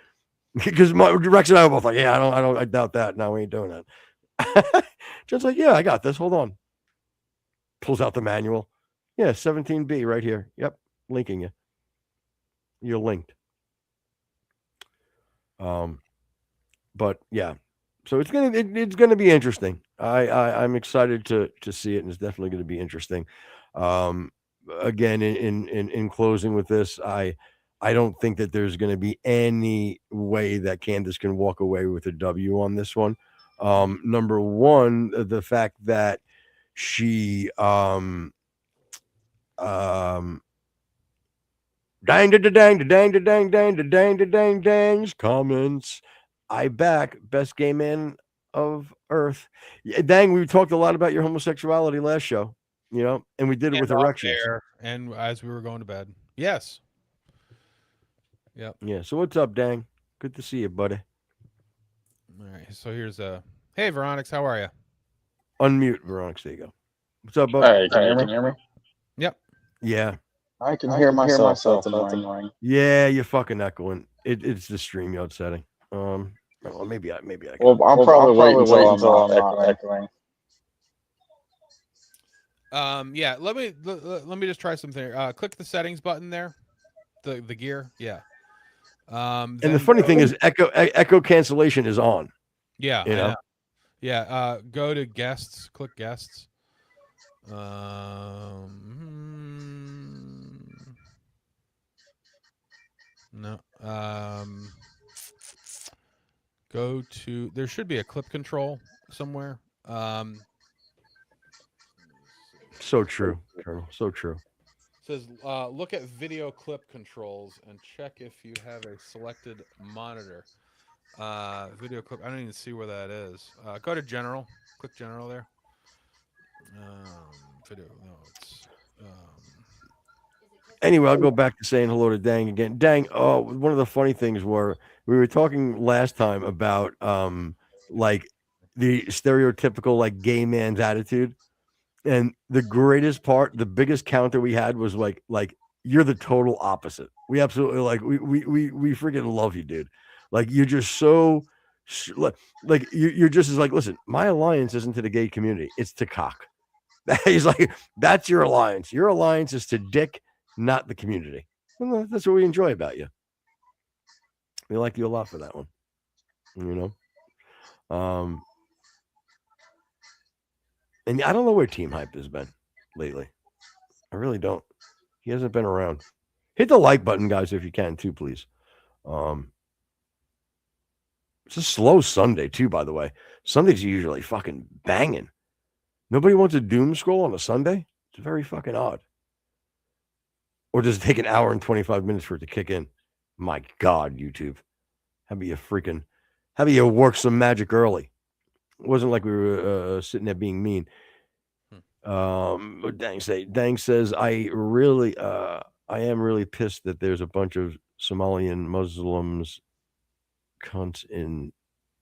C: Because Rex and I were both like, yeah, I doubt that. No, we ain't doing that. Jen's like, yeah, I got this. Hold on. Pulls out the manual. Yeah, 17B right here. Yep, linking you. You're linked. But yeah, so it's gonna be interesting. I'm excited to see it, and it's definitely going to be interesting. Again, in closing with this, I don't think that there's going to be any way that Candace can walk away with a W on this one. Number one, the fact that she dang comments. I back best gay man of Earth. Yeah, dang, we talked a lot about your homosexuality last show, you know, and we did it with erections.
D: And as we were going to bed. Yes. Yep.
C: Yeah. So what's up, dang? Good to see you, buddy.
D: All right. So here's hey, Veronix, how are you?
C: Unmute, Veronix. There you go. What's up, bud?
I: Hey, can you hear me?
D: Yep.
C: Yeah.
I: I can hear myself. So it's annoying.
C: Yeah, you're fucking echoing. It's the StreamYard setting. Well, maybe I.
I: Well, I'll probably wait until I'm not echoing.
D: Yeah. Let me just try something. Click the settings button there. The gear. Yeah.
C: And the funny thing is, echo cancellation is on.
D: Yeah.
C: You know.
D: Yeah. Go to guests. Click guests. No. Go to. There should be a clip control somewhere.
C: So true, Colonel. So true.
D: Says look at video clip controls and check if you have a selected monitor. Video clip. I don't even see where that is. Go to general. Click general there. Video. No, it's.
C: Anyway, I'll go back to saying hello to Dang again. Dang. Oh, one of the funny things were we were talking last time about like the stereotypical like gay man's attitude, and the greatest part, the biggest counter we had was like you're the total opposite. We absolutely like we freaking love you, dude. Like you're just so like you're just as like listen. My alliance isn't to the gay community; it's to cock. He's like, that's your alliance. Your alliance is to dick, not the community. And that's what we enjoy about you. We like you a lot for that one. You know? And I don't know where Team Hype has been lately. I really don't. He hasn't been around. Hit the like button, guys, if you can, too, please. It's a slow Sunday, too, by the way. Sundays are usually fucking banging. Nobody wants a doom scroll on a Sunday? It's very fucking odd. Or does it take an hour and 25 minutes for it to kick in? My God, YouTube. How about you work some magic early? It wasn't like we were sitting there being mean. Dang says, I am really pissed that there's a bunch of Somalian Muslims cunts in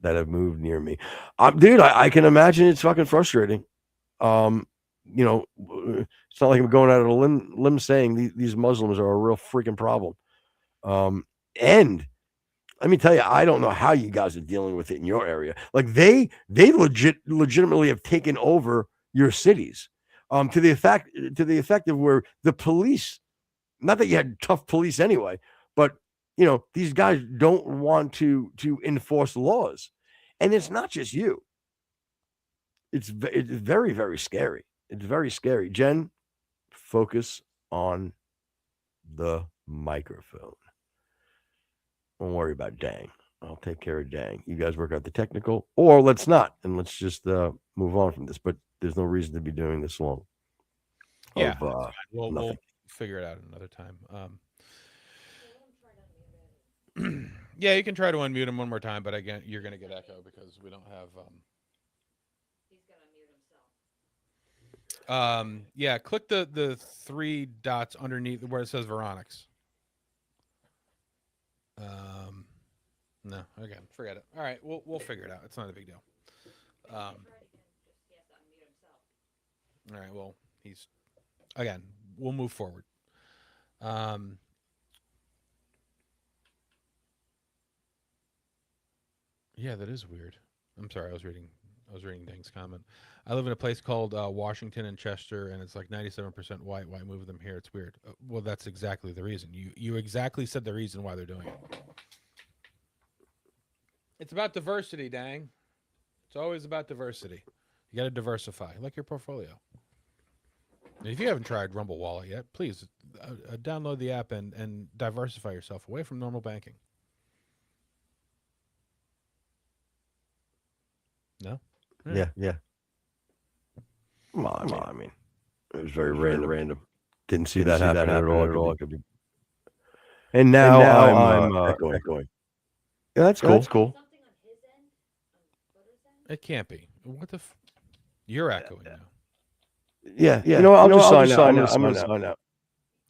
C: that have moved near me. Dude, I can imagine it's fucking frustrating. You know, it's not like I'm going out on a limb saying these Muslims are a real freaking problem. And let me tell you, I don't know how you guys are dealing with it in your area. Like they legitimately have taken over your cities. To the effect of where the police, not that you had tough police anyway, but you know, these guys don't want to enforce laws. And it's not just you. It's very, very scary. It's very scary. Jen, focus on the microphone. Don't worry about Dang. I'll take care of Dang. You guys work out the technical, or let's not, and let's just move on from this. But there's no reason to be doing this long.
D: Yeah, we'll figure it out another time. Yeah, you can try to unmute him one more time, but again, you're going to get echo because we don't have. Yeah, click the three dots underneath where it says Veronix. No, again, forget it. All right, we'll figure it out. It's not a big deal. All right, well, we'll move forward. Yeah, that is weird. I'm sorry, I was reading Dang's comment. I live in a place called Washington and Chester, and it's like 97% white. Why move them here? It's weird. Well, that's exactly the reason. You exactly said the reason why they're doing it. It's about diversity, Dang. It's always about diversity. You got to diversify, like your portfolio. If you haven't tried Rumble Wallet yet, please download the app and diversify yourself away from normal banking. No?
C: Yeah. Well, I mean, it was very random. Didn't see that happen at all. And now I'm echoing. Yeah, that's cool. That's cool.
D: It can't be. What the? You're echoing now.
C: Yeah. You know, I'll just sign out. I'm going to sign out.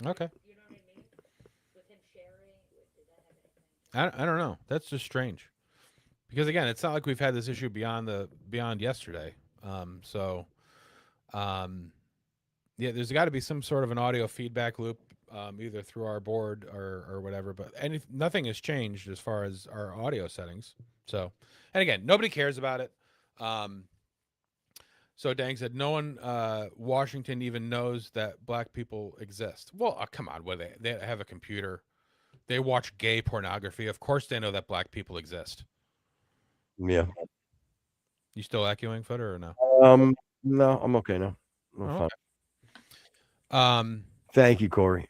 D: Okay. I don't know. That's just strange. Because again, it's not like we've had this issue beyond yesterday. Yeah, there's got to be some sort of an audio feedback loop, either through our board or whatever. But nothing has changed as far as our audio settings. So, and again, nobody cares about it. So Dang said, no one, Washington even knows that black people exist. Well, come on, they have a computer. They watch gay pornography. Of course, they know that black people exist.
C: Yeah.
D: You still echoing, Footer, or no?
C: No, I'm okay now.
D: I'm fine.
C: Thank you, Corey.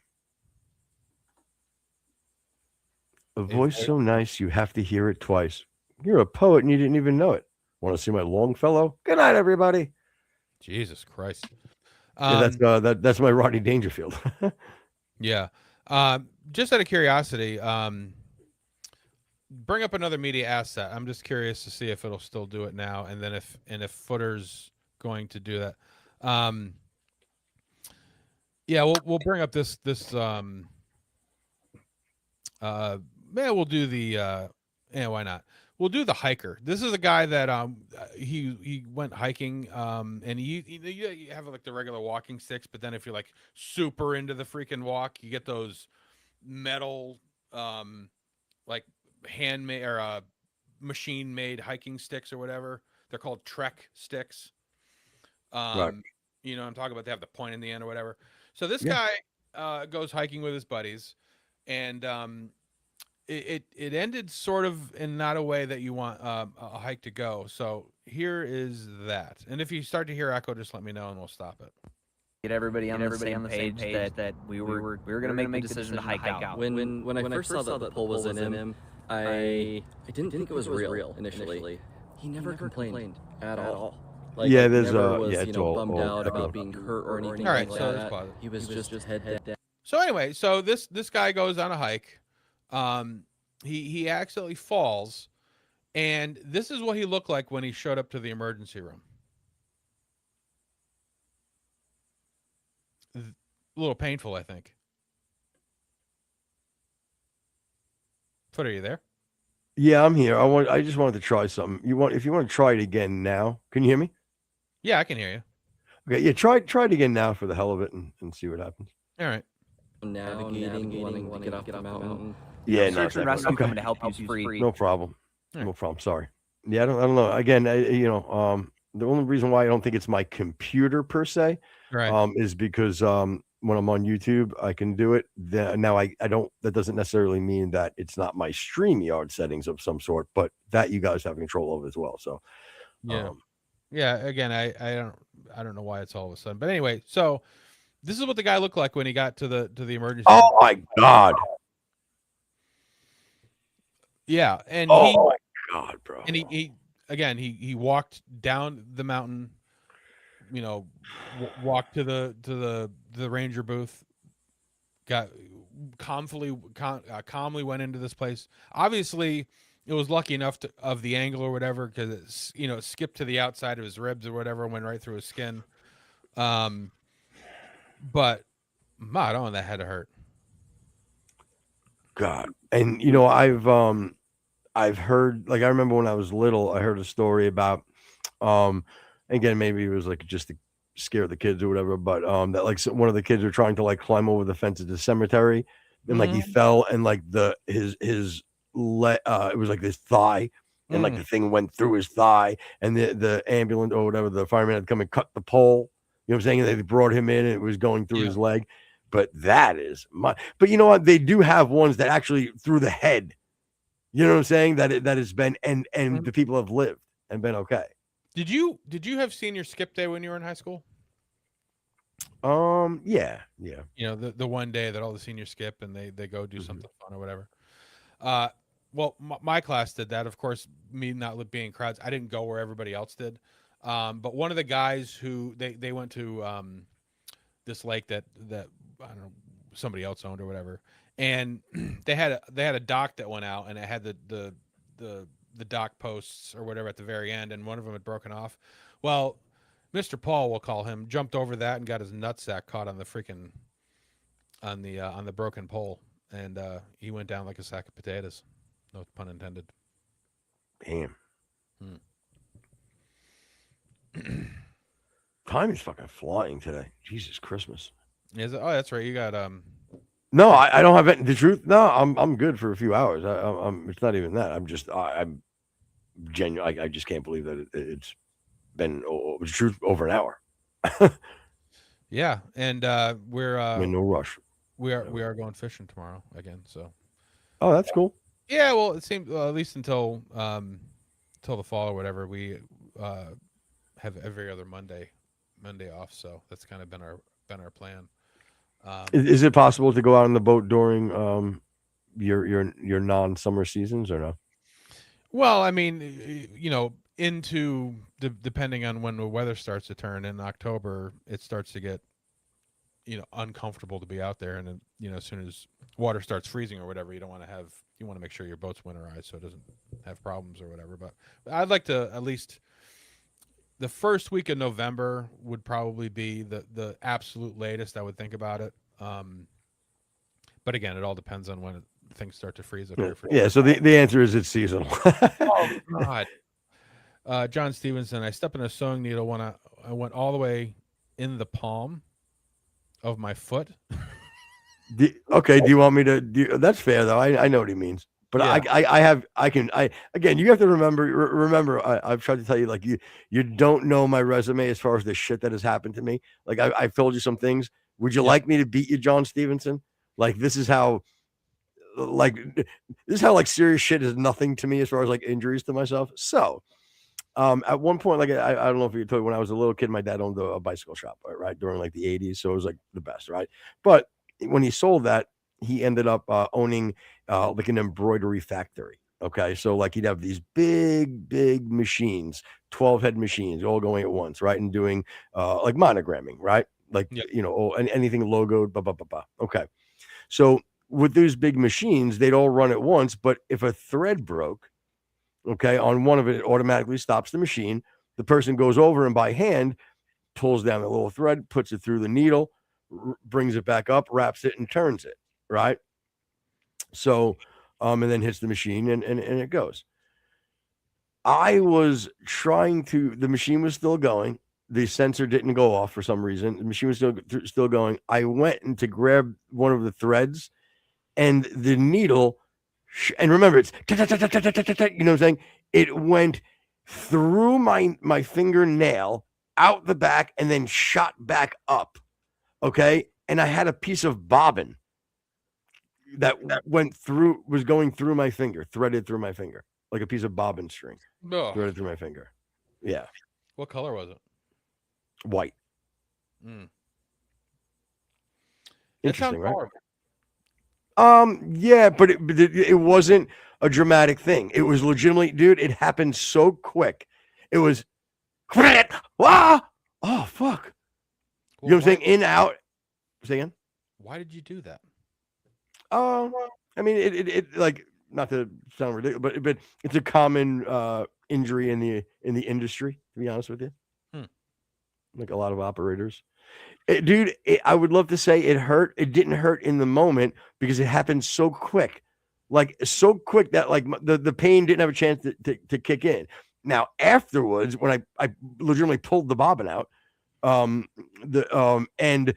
C: A voice so nice you have to hear it twice. You're a poet and you didn't even know it. Want to see my Longfellow? Good night, everybody.
D: Jesus Christ.
C: Yeah, that's my Rodney Dangerfield.
D: Yeah. Just out of curiosity, bring up another media asset. I'm just curious to see if it'll still do it now, and then if Footer's going to do that. Yeah, we'll bring up this we'll do the why not? We'll do the hiker. This is a guy that he went hiking and you have like the regular walking sticks, but then if you're like super into the freaking walk, you get those metal like handmade or machine made hiking sticks or whatever. They're called Trek sticks.
C: Right.
D: You know what I'm talking about? They have the point in the end or whatever. So this guy goes hiking with his buddies, and it ended sort of in not a way that you want a hike to go. So here is that. And if you start to hear echo, just let me know and we'll stop it.
J: Get everybody on the same page that we were going to make the decision to hike out.
K: When I first saw that the pull was in him, I didn't think it was real initially. He never complained at all. Like,
C: yeah, there's
K: it's all bummed out about being hurt or anything like that. He was just head down.
D: So anyway, so this guy goes on a hike. He accidentally falls, and this is what he looked like when he showed up to the emergency room. A little painful, I think. Foot, are you there?
C: Yeah, I'm here. I just wanted to try something. If you want to try it again now, can you hear me?
D: Yeah, I can hear you.
C: Okay, yeah, try it again now for the hell of it and see what happens.
D: All right.
K: Navigating, wanting to get off the mountain.
C: Yeah,
J: Search and rescue coming to help you free.
C: No problem. No problem. Sorry. Yeah, I don't know. Again, the only reason why I don't think it's my computer per se,
D: right,
C: is because when I'm on YouTube, I can do it. Now I don't. That doesn't necessarily mean that it's not my StreamYard settings of some sort, but that you guys have control over as well. So,
D: yeah. Yeah, again, I don't know why it's all of a sudden. But anyway, so this is what the guy looked like when he got to the emergency room.
C: Oh my God.
D: Yeah, and
C: my God, bro.
D: And he walked down the mountain, walked to the ranger booth, got calmly went into this place. Obviously, it was lucky enough of the angle or whatever, because it skipped to the outside of his ribs or whatever and went right through his skin. But I don't want that had to hurt.
C: God. And I've heard, like, I remember when I was little, I heard a story about again, maybe it was like just to scare the kids or whatever, but that like one of the kids were trying to like climb over the fence at the cemetery, and like he fell, and like his it was like this thigh, and like the thing went through his thigh, and the ambulance or whatever, the fireman had to come and cut the pole. You know what I'm saying? And they brought him in, and it was going through his leg. But that is but you know what? They do have ones that actually through the head. You know what I'm saying? That has been, and the people have lived and been okay.
D: Did you have senior skip day when you were in high school?
C: Yeah.
D: The one day that all the seniors skip and they go do something fun or whatever. Well, my class did that. Of course, me not being in crowds, I didn't go where everybody else did. But one of the guys who they went to this lake that I don't know, somebody else owned or whatever, and they had a dock that went out, and it had the dock posts or whatever at the very end, and one of them had broken off. Well, Mr. Paul, we'll call him, jumped over that and got his nutsack caught on the freaking on the broken pole, and he went down like a sack of potatoes. No pun intended.
C: Damn. Time is fucking flying today. Jesus Christmas.
D: Is it? Oh, that's right. You got
C: No, I don't have it. The truth. No, I'm good for a few hours. It's not even that. I'm genuine. I just can't believe that it's been truth over an hour.
D: Yeah, and we're
C: I'm in no rush.
D: We are going fishing tomorrow again. So.
C: Oh, that's cool.
D: Yeah, well, it seems at least until the fall or whatever, we have every other Monday off. So that's kind of been our plan.
C: Is it possible to go out on the boat during your non-summer seasons or no?
D: Well, I mean, into depending on when the weather starts to turn in October, it starts to get uncomfortable to be out there, and then as soon as water starts freezing or whatever, you want to make sure your boat's winterized so it doesn't have problems or whatever. But I'd like to at least the first week of November would probably be the absolute latest I would think about it. But again, it all depends on when things start to freeze up here.
C: Yeah. So the answer is it's seasonal.
D: Oh God. John Stevenson, I stepped in a sewing needle when I went all the way in the palm of my foot.
C: Okay. Do you want me to do? That's fair though. I know what he means. But yeah. Again, you have to remember, I've tried to tell you, like, you don't know my resume as far as the shit that has happened to me. Like, I've told you some things. Would you like me to beat you, John Stevenson? Like, this is how serious shit is nothing to me as far as like injuries to myself. So, at one point, like, I don't know if you told me, when I was a little kid, my dad owned a bicycle shop, right? During like the 80s. So it was like the best, right? But when he sold that, he ended up owning like an embroidery factory. Okay. So like he'd have these big machines, 12-head machines, all going at once, right? And doing like monogramming, right? Like, anything logoed, blah, blah, blah, blah. Okay. So with those big machines, they'd all run at once. But if a thread broke, okay, on one of it automatically stops the machine. The person goes over and by hand pulls down the little thread, puts it through the needle, brings it back up, wraps it, and turns it. Right. So, and then hits the machine and it goes. I was the machine was still going. The sensor didn't go off for some reason. The machine was still going. I went to grab one of the threads and the needle, and remember, it's, you know what I'm saying? It went through my fingernail, out the back, and then shot back up. Okay. And I had a piece of bobbin that was going through my finger, threaded through my finger, like a piece of bobbin string, threaded through my finger. Yeah.
D: What color was it?
C: White. Interesting, right? Horrible. Yeah, but it wasn't a dramatic thing. It was legitimately, dude, it happened so quick. It was, oh, fuck.
D: Well,
C: you know what I'm saying? In, out. Say again?
D: Why did you do that?
C: I mean, it like, not to sound ridiculous, but it's a common injury in the industry, to be honest with you. Like a lot of operators. I would love to say it hurt. It didn't hurt in the moment because it happened so quick. Like, so quick that like the pain didn't have a chance to kick in. Now, afterwards, when I legitimately pulled the bobbin out, and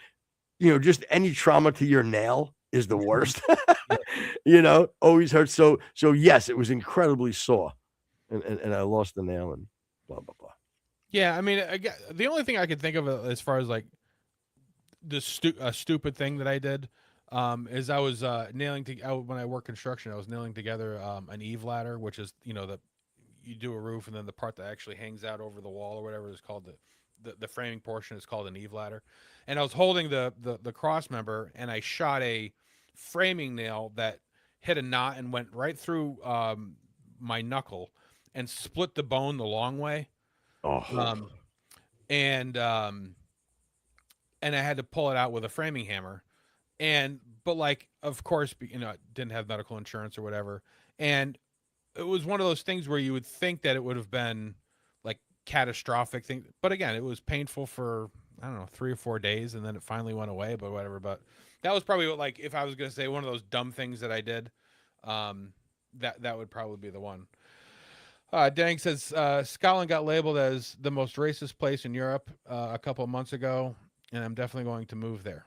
C: just any trauma to your nail is the worst. Always hurts. So yes, it was incredibly sore, and I lost the nail and blah blah blah.
D: Yeah, I mean, the only thing I could think of as far as like a stupid thing that I did is I was when I work construction, I was nailing together an eave ladder, which is you do a roof and then the part that actually hangs out over the wall or whatever is called the framing portion is called an eave ladder. And I was holding the cross member and I shot a framing nail that hit a knot and went right through my knuckle and split the bone the long way. And I had to pull it out with a framing hammer. But like, of course, I didn't have medical insurance or whatever. And it was one of those things where you would think that it would have been like catastrophic thing. But again, it was painful for, I don't know, 3 or 4 days. And then it finally went away, but whatever. But that was probably like, if I was going to say one of those dumb things that I did, that would probably be the one. Dang says Scotland got labeled as the most racist place in Europe a couple of months ago, and I'm definitely going to move there.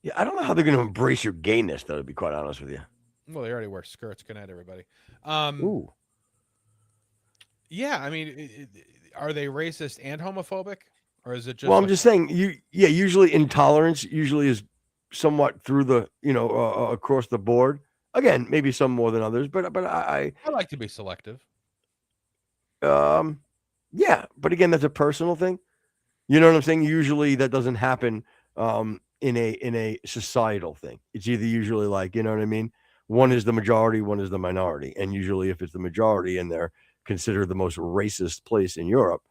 C: Yeah, I don't know how they're going to embrace your gayness, though, to be quite honest with you.
D: Well, they already wear skirts. Good night, everybody.
C: Ooh.
D: Yeah, I mean, are they racist and homophobic, or is it just?
C: Well, I'm just saying, usually intolerance usually is somewhat through the, across the board. Again, maybe some more than others, but I
D: like to be selective.
C: Yeah, but again, that's a personal thing. You know what I'm saying? Usually that doesn't happen in a societal thing. It's either usually like, you know what I mean? One is the majority, one is the minority. And usually if it's the majority and they're considered the most racist place in Europe,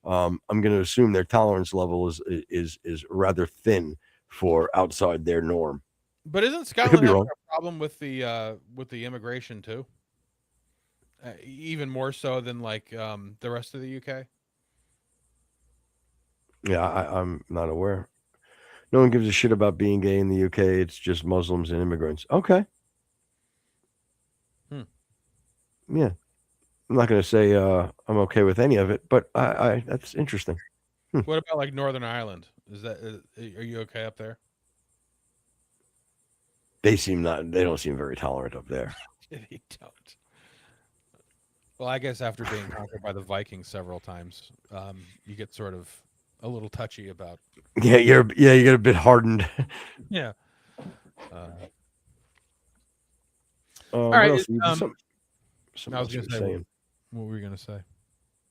C: I'm going to assume their tolerance level is rather thin for outside their norm.
D: But isn't
C: I could
D: Scotland
C: be
D: having
C: wrong.
D: a problem with the immigration too? Even more so than like the rest of the UK.
C: Yeah, I'm not aware. No one gives a shit about being gay in the UK. It's just Muslims and immigrants. Okay. Yeah. I'm not going to say I'm okay with any of it, but I that's interesting.
D: What about like Northern Ireland? Are you okay up there?
C: They don't seem very tolerant up there.
D: They don't. Well, I guess after being conquered by the Vikings several times, you get sort of a little touchy about.
C: Yeah, you get a bit hardened.
D: Yeah.
C: All
D: right.
C: What else? Something
D: I was
C: else you
D: gonna
C: were
D: say.
C: saying.
D: What were you gonna say?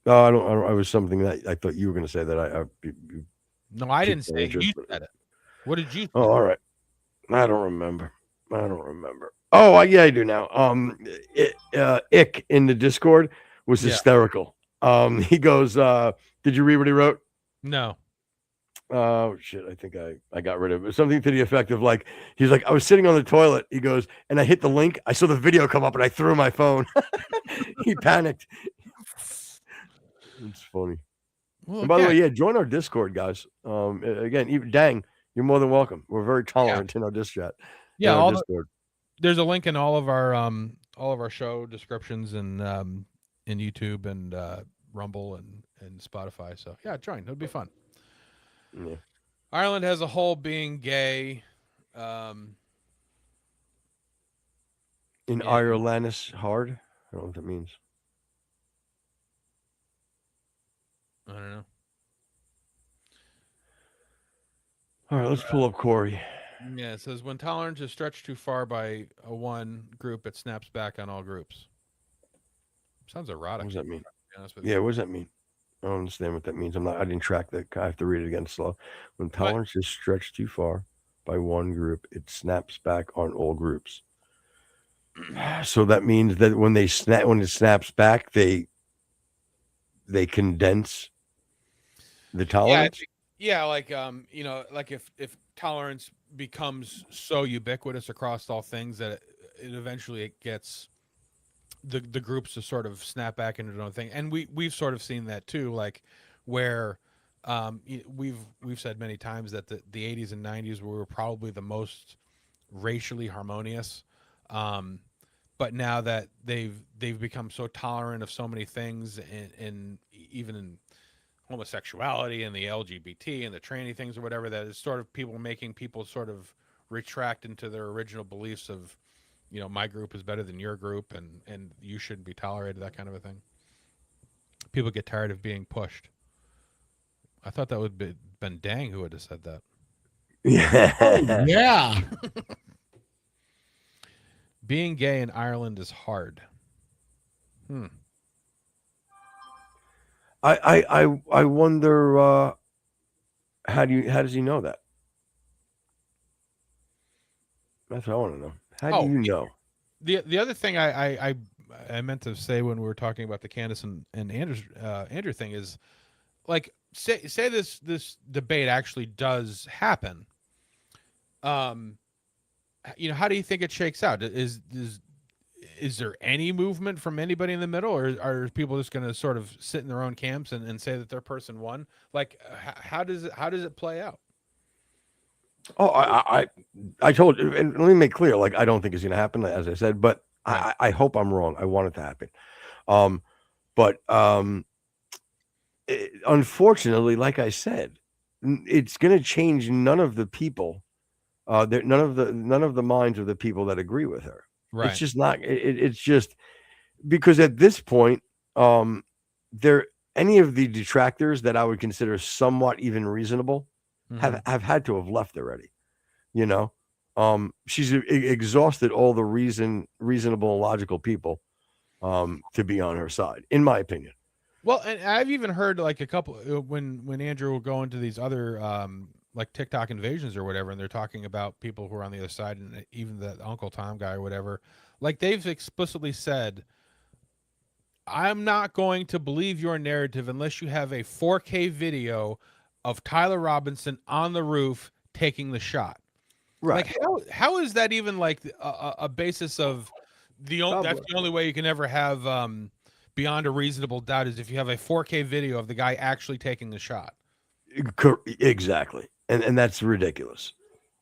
C: No, I don't. I was something that I thought you were going to say that
D: No, I didn't
C: piqued my
D: say.
C: interest,
D: You
C: but-
D: said it. What did you say?
C: Oh, all right. I don't remember. Oh, yeah, I do now. Ick in the Discord was
D: Yeah.
C: hysterical. He goes, "Did you read what he wrote?"
D: No.
C: Oh shit! I think I got rid of it. Something to the effect of like, he's like, I was sitting on the toilet. He goes, and I hit the link. I saw the video come up, and I threw my phone. He panicked. It's funny.
D: Well,
C: And by the way,
D: again,
C: yeah, join our Discord, guys. Again, even Dang, you're more than welcome. We're very tolerant in our Discord. Discord.
D: there's a link in all of our show descriptions and in YouTube and Rumble and Spotify. So yeah, join. It'll be fun.
C: Yeah.
D: Ireland as a whole being gay.
C: In
D: Yeah.
C: Ireland is hard. I don't know what that means.
D: I don't know.
C: All right, let's pull up Corey.
D: Yeah, it says when tolerance is stretched too far by a one group, it snaps back on all groups. Sounds erotic.
C: What does that mean?
D: To be honest with
C: Yeah,
D: you.
C: what does that mean? I don't understand what that means. I didn't track that. I have to read it again slow. When tolerance is stretched too far by one group, it snaps back on all groups. So that means that when it snaps back, they condense the tolerance.
D: Yeah, like like if tolerance becomes so ubiquitous across all things that it eventually gets the groups to sort of snap back into their own thing, and we've sort of seen that too, like where we've said many times that the 80s and 90s were probably the most racially harmonious, but now that they've become so tolerant of so many things, and even in homosexuality and the LGBT and the tranny things or whatever, that is sort of making people sort of retract into their original beliefs of, my group is better than your group and you shouldn't be tolerated, that kind of a thing. People get tired of being pushed. I thought that would have been Dang who would have said that.
C: Yeah.
F: Oh, yeah.
D: Being gay in Ireland is hard.
C: I wonder how does he know that? That's what I want to know. How do you know?
D: The other thing I meant to say when we were talking about the Candace and Andrew thing is, like, say this debate actually does happen. How do you think it shakes out? Is there any movement from anybody in the middle, or are people just going to sort of sit in their own camps and say that their person won? Like, how does it play out?
C: Oh, I told you, and let me make clear, like, I don't think it's going to happen, as I said, but
D: Right.
C: I hope I'm wrong. I want it to happen. Unfortunately, like I said, it's going to change none of the people, none of the minds of the people that agree with her.
D: Right.
C: It's just not. It's just because at this point, there any of the detractors that I would consider somewhat even reasonable have had to have left already. She's exhausted all the reasonable and logical people to be on her side, in my opinion.
D: Well, and I've even heard like a couple when Andrew will go into these other like TikTok invasions or whatever, and they're talking about people who are on the other side, and even that Uncle Tom guy or whatever. Like, they've explicitly said, I'm not going to believe your narrative unless you have a 4K video of Tyler Robinson on the roof taking the shot.
C: Right.
D: Like how is that even like a basis of that's the only way you can ever have beyond a reasonable doubt is if you have a 4K video of the guy actually taking the shot.
C: Exactly. And that's ridiculous.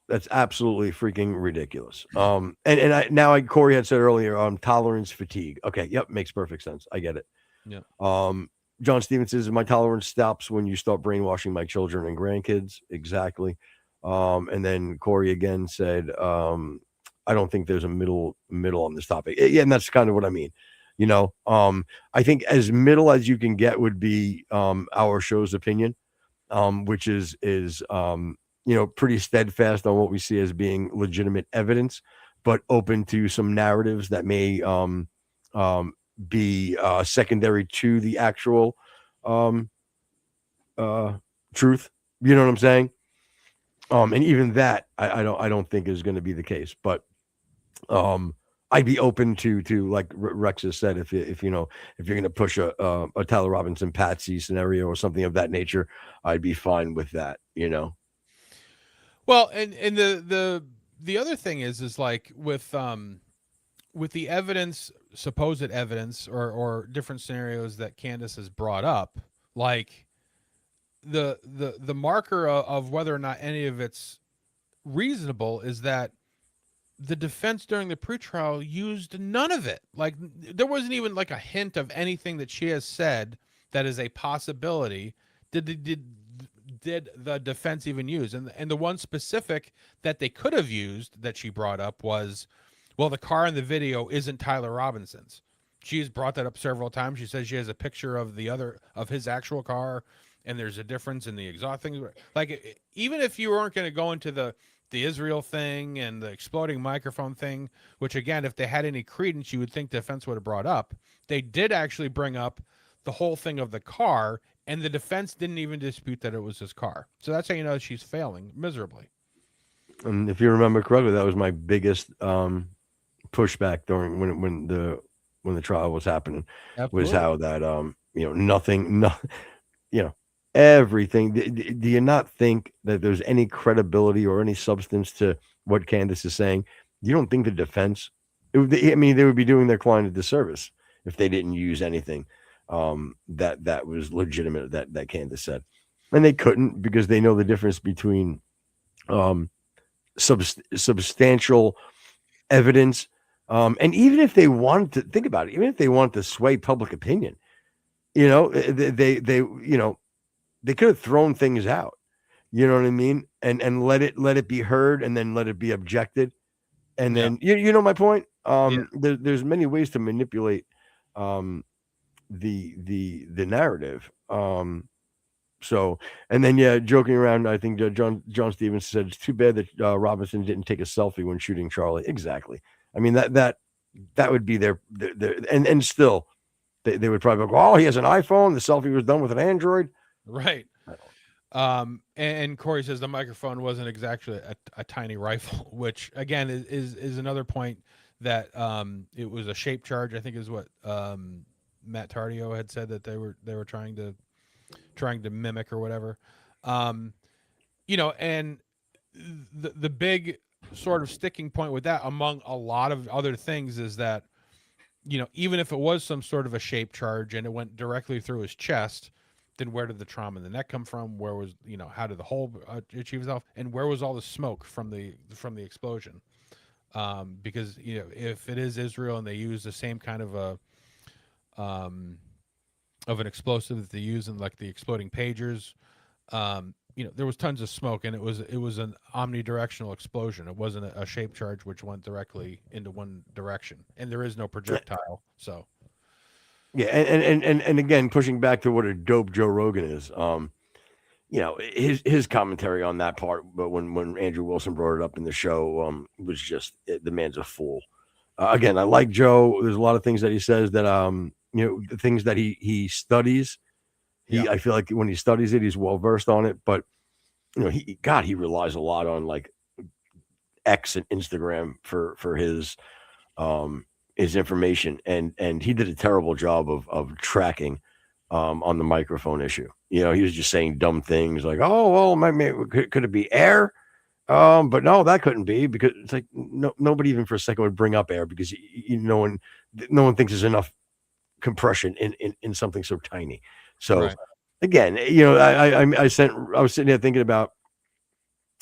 C: That's absolutely freaking ridiculous. And Corey had said earlier, tolerance fatigue. Okay, yep, makes perfect sense. I get it.
D: Yeah.
C: John Stevens says my tolerance stops when you start brainwashing my children and grandkids. Exactly. And then Corey again said, I don't think there's a middle on this topic. Yeah, and that's kind of what I mean. I think as middle as you can get would be our show's opinion, which is pretty steadfast on what we see as being legitimate evidence, but open to some narratives that may be secondary to the actual truth. You know what I'm saying? And even that I don't think is going to be the case, but I'd be open to like Rex has said, if you're going to push a Tyler Robinson Patsy scenario or something of that nature, I'd be fine with that.
D: Well, and the other thing is like with the evidence, supposed evidence, or different scenarios that Candace has brought up, like the marker of whether or not any of it's reasonable is that the defense during the pretrial used none of it. Like there wasn't even like a hint of anything that she has said that is a possibility. Did the defense even use? And the one specific that they could have used that she brought up was, well, the car in the video isn't Tyler Robinson's. She's brought that up several times. She says she has a picture of his actual car, and there's a difference in the exhaust things. Like even if you weren't going to go into the Israel thing and the exploding microphone thing, which again, if they had any credence, you would think defense would have brought up. They did actually bring up the whole thing of the car, and the defense didn't even dispute that it was his car. So that's how you know she's failing miserably.
C: And if you remember correctly, that was my biggest pushback during when the trial was happening. Absolutely. Was how that nothing, everything. Do you not think that there's any credibility or any substance to what Candace is saying? You don't think the defense? They would be doing their client a disservice if they didn't use anything that was legitimate that Candace said, and they couldn't because they know the difference between substantial evidence, and even if they wanted to think about it, even if they wanted to sway public opinion, they could have thrown things out, you know what I mean, and let it be heard, and then let it be objected, and then you know my point. There's many ways to manipulate the narrative. So, and then joking around, I think John Stevens said it's too bad that Robinson didn't take a selfie when shooting Charlie. Exactly. I mean that would be their and still they would probably go, oh, he has an iPhone. The selfie was done with an Android.
D: Right. And Corey says the microphone wasn't exactly a tiny rifle, which again is another point that it was a shape charge, I think is what Matt Tardio had said that they were trying to mimic or whatever. And the big sort of sticking point with that, among a lot of other things, is that even if it was some sort of a shape charge and it went directly through his chest, then where did the trauma in the neck come from? Where was how did the hole achieve itself, and where was all the smoke from the explosion? Because if it is Israel and they use the same kind of an explosive that they use in like the exploding pagers, there was tons of smoke, and it was an omnidirectional explosion. It wasn't a shape charge which went directly into one direction, and there is no projectile. So
C: and again, pushing back to what a dope Joe Rogan is, his commentary on that part, but when Andrew Wilson brought it up in the show, was just the man's a fool. Again, I like Joe. There's a lot of things that he says that the things that he studies. I feel like when he studies it, he's well versed on it. But he relies a lot on like X and Instagram for his information, and he did a terrible job of tracking on the microphone issue. He was just saying dumb things like, "Oh well, could it be air?" But no, that couldn't be, because it's like nobody even for a second would bring up air, because no one thinks there's enough compression in something so tiny. So
D: Right.
C: again, I was sitting there thinking about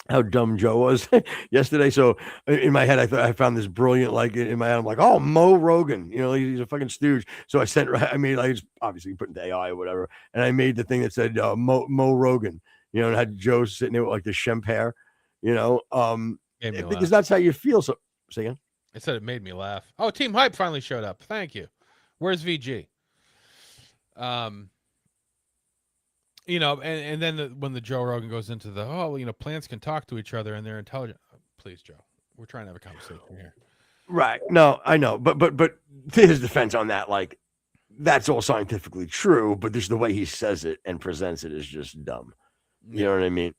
C: how dumb Joe was yesterday. So in my head, I found this brilliant, like in my head, I'm like, oh, Mo Rogan, he's a fucking stooge. So I made, like, obviously put into AI or whatever, and I made the thing that said Mo Rogan, and had Joe sitting there with like the Shemp hair, because that's how you feel. So say again.
D: I said it made me laugh. Oh, Team Hype finally showed up. Thank you. Where's VG? And then when the Joe Rogan goes into the, plants can talk to each other and they're intelligent. Oh, please, Joe, we're trying to have a conversation here.
C: Right. No, I know. But to his defense on that, like, that's all scientifically true, but just the way he says it and presents it is just dumb. You know what I mean?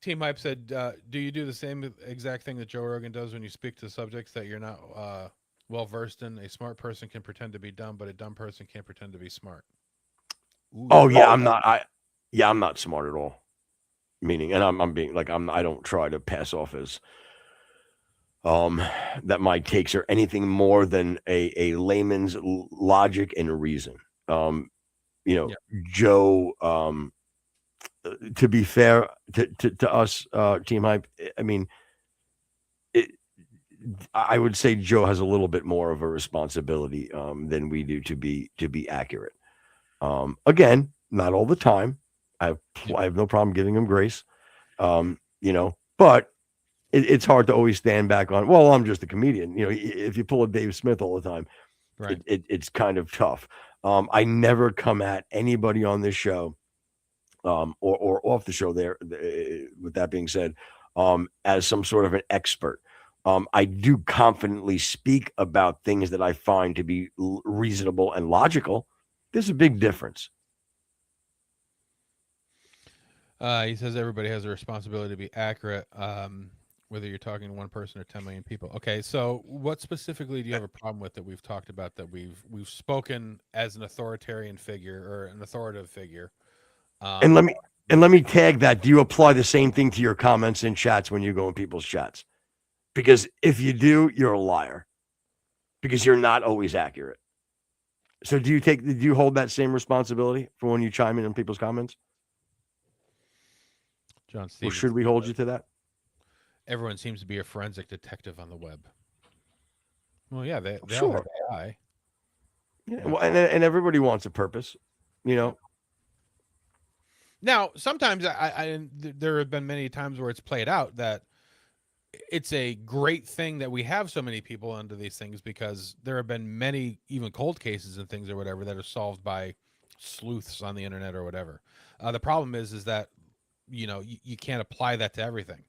D: Team Hype said, do you do the same exact thing that Joe Rogan does when you speak to subjects that you're not well versed in? A smart person can pretend to be dumb, but a dumb person can't pretend to be smart.
C: Ooh, oh yeah, I'm not smart at all. Meaning, and I'm being like, I don't try to pass off as that my takes are anything more than a layman's logic and reason. Joe, to be fair to us, Team Hype, I mean, I would say Joe has a little bit more of a responsibility than we do to be accurate. Again, not all the time. I have no problem giving him grace. But it's hard to always stand back on, well, I'm just a comedian. If you pull a Dave Smith all the time,
D: right,
C: it's kind of tough. I never come at anybody on this show or off the show there, with that being said, as some sort of an expert. I do confidently speak about things that I find to be reasonable and logical. There's a big difference.
D: He says everybody has a responsibility to be accurate, whether you're talking to one person or 10 million people. Okay, so what specifically do you have a problem with that we've talked about, that we've spoken as an authoritarian figure or an authoritative figure?
C: And let me tag that. Do you apply the same thing to your comments in chats when you go in people's chats? Because if you do, you're a liar, because you're not always accurate. So do you hold that same responsibility for when you chime in people's comments?
D: John Stevens,
C: or should we hold you to that?
D: Everyone seems to be a forensic detective on the web. Well, yeah, they
C: sure.
D: all have AI.
C: Yeah, well, and everybody wants a purpose, Now,
D: sometimes there have been many times where it's played out that it's a great thing that we have so many people into these things, because there have been many even cold cases and things or whatever that are solved by sleuths on the internet or whatever. The problem is that you can't apply that to everything.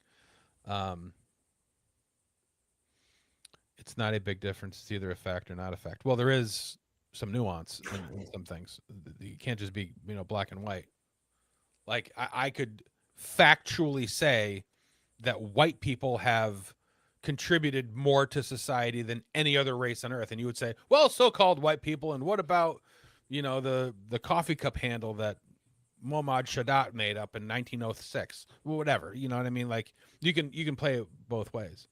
D: It's not a big difference. It's either a fact or not a fact. Well, there is some nuance in some things. You can't just be black and white. Like I could factually say that white people have contributed more to society than any other race on earth, and you would say, well, so-called white people, and what about the coffee cup handle that Muhammad Shadat made up in 1906, whatever, you know what I mean? Like you can play it both ways.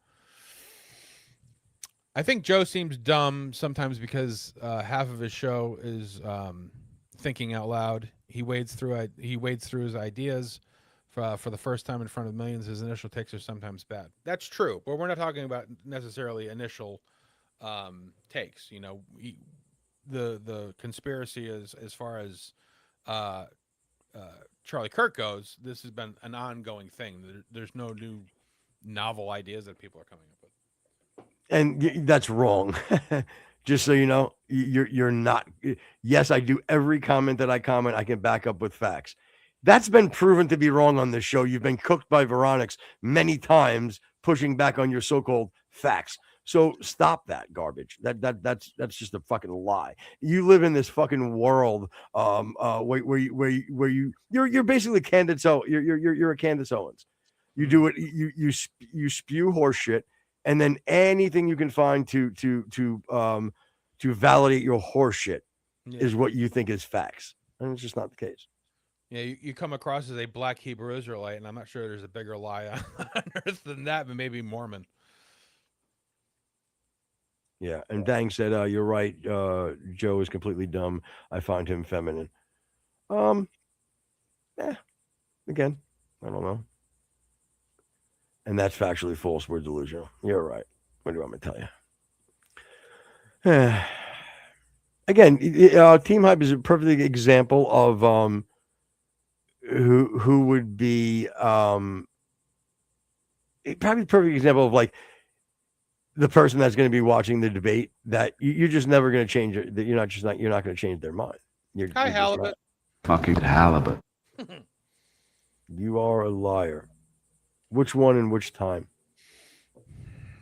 D: I think Joe seems dumb sometimes because half of his show is thinking out loud. He wades through his ideas for the first time in front of millions. His initial takes are sometimes bad. That's true, but we're not talking about necessarily initial takes. The conspiracy as far as Charlie Kirk goes, this has been an ongoing thing. There's no new novel ideas that people are coming up with.
C: And that's wrong. Just so you know, you're not. Yes, I do every comment that I comment. I can back up with facts. That's been proven to be wrong on this show. You've been cooked by Veronix many times, pushing back on your so-called facts. So stop that garbage. That's just a fucking lie. You live in this fucking world where you're basically Candace. You're a Candace Owens. You do it. You spew horse shit, and then anything you can find to validate your horse shit is what you think is facts, and it's just not the case.
D: Yeah, you come across as a black Hebrew Israelite, and I'm not sure there's a bigger lie on earth than that, but maybe Mormon.
C: Yeah, and Dang said, "You're right. Joe is completely dumb. I find him feminine." Again, I don't know. And that's factually false. We're delusional. You're right. What do you want me to tell you? Again, Team Hype is a perfect example of who would be probably a perfect example of like the person that's going to be watching the debate that you're just never going to change it. That you're not going to change their mind.
D: Hi, Halibut.
A: Fucking halibut.
C: You are a liar. Which one and which time?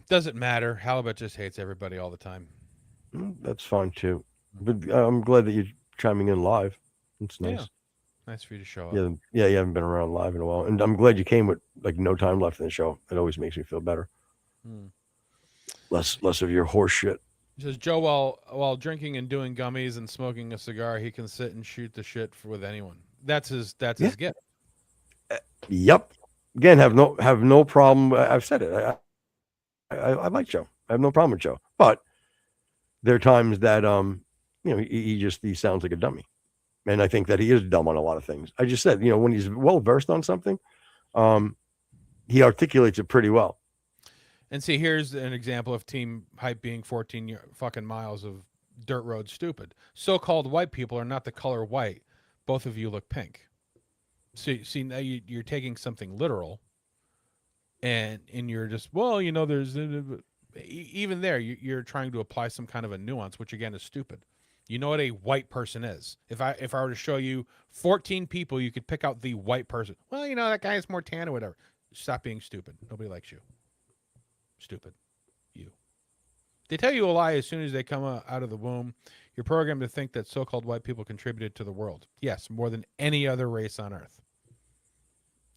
D: Doesn't matter. Halibut just hates everybody all the time.
C: That's fine too. But I'm glad that you're chiming in live. It's nice.
D: Yeah. Nice for you to show up.
C: Yeah, you haven't been around live in a while. And I'm glad you came with like no time left in the show. It always makes me feel better. Less of your horse shit.
D: He says, Joe, while drinking and doing gummies and smoking a cigar, he can sit and shoot the shit with anyone. That's his gift.
C: Yep. Again, have no problem. I've said it. I like Joe. I have no problem with Joe. But there are times that he sounds like a dummy. And I think that he is dumb on a lot of things. I just said, when he's well versed on something, he articulates it pretty well.
D: And see, here's an example of Team Hype being 14 fucking miles of dirt road stupid. So-called white people are not the color white. Both of you look pink. So see, now you're taking something literal, and you're just, there's even there you're trying to apply some kind of a nuance, which again is stupid. You know what a white person is. If I were to show you 14 people, you could pick out the white person. Well, that guy is more tan or whatever. Stop being stupid. Nobody likes you. Stupid. You. They tell you a lie as soon as they come out of the womb. You're programmed to think that so-called white people contributed to the world. Yes, more than any other race on earth.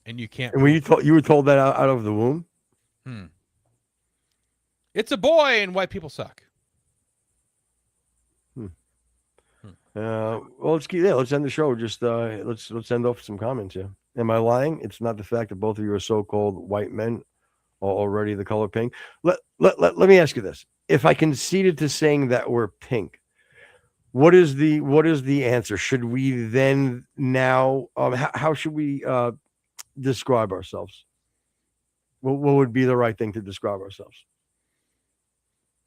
D: And you can't.
C: And when you were told that out of the womb?
D: It's a boy, and white people suck.
C: Well, let's end the show. Just let's end off some comments. Yeah. Am I lying? It's not the fact that both of you are so-called white men are already the color pink. Let me ask you this: if I conceded to saying that we're pink, what is the answer? Should we then now? How should we describe ourselves? What would be the right thing to describe ourselves?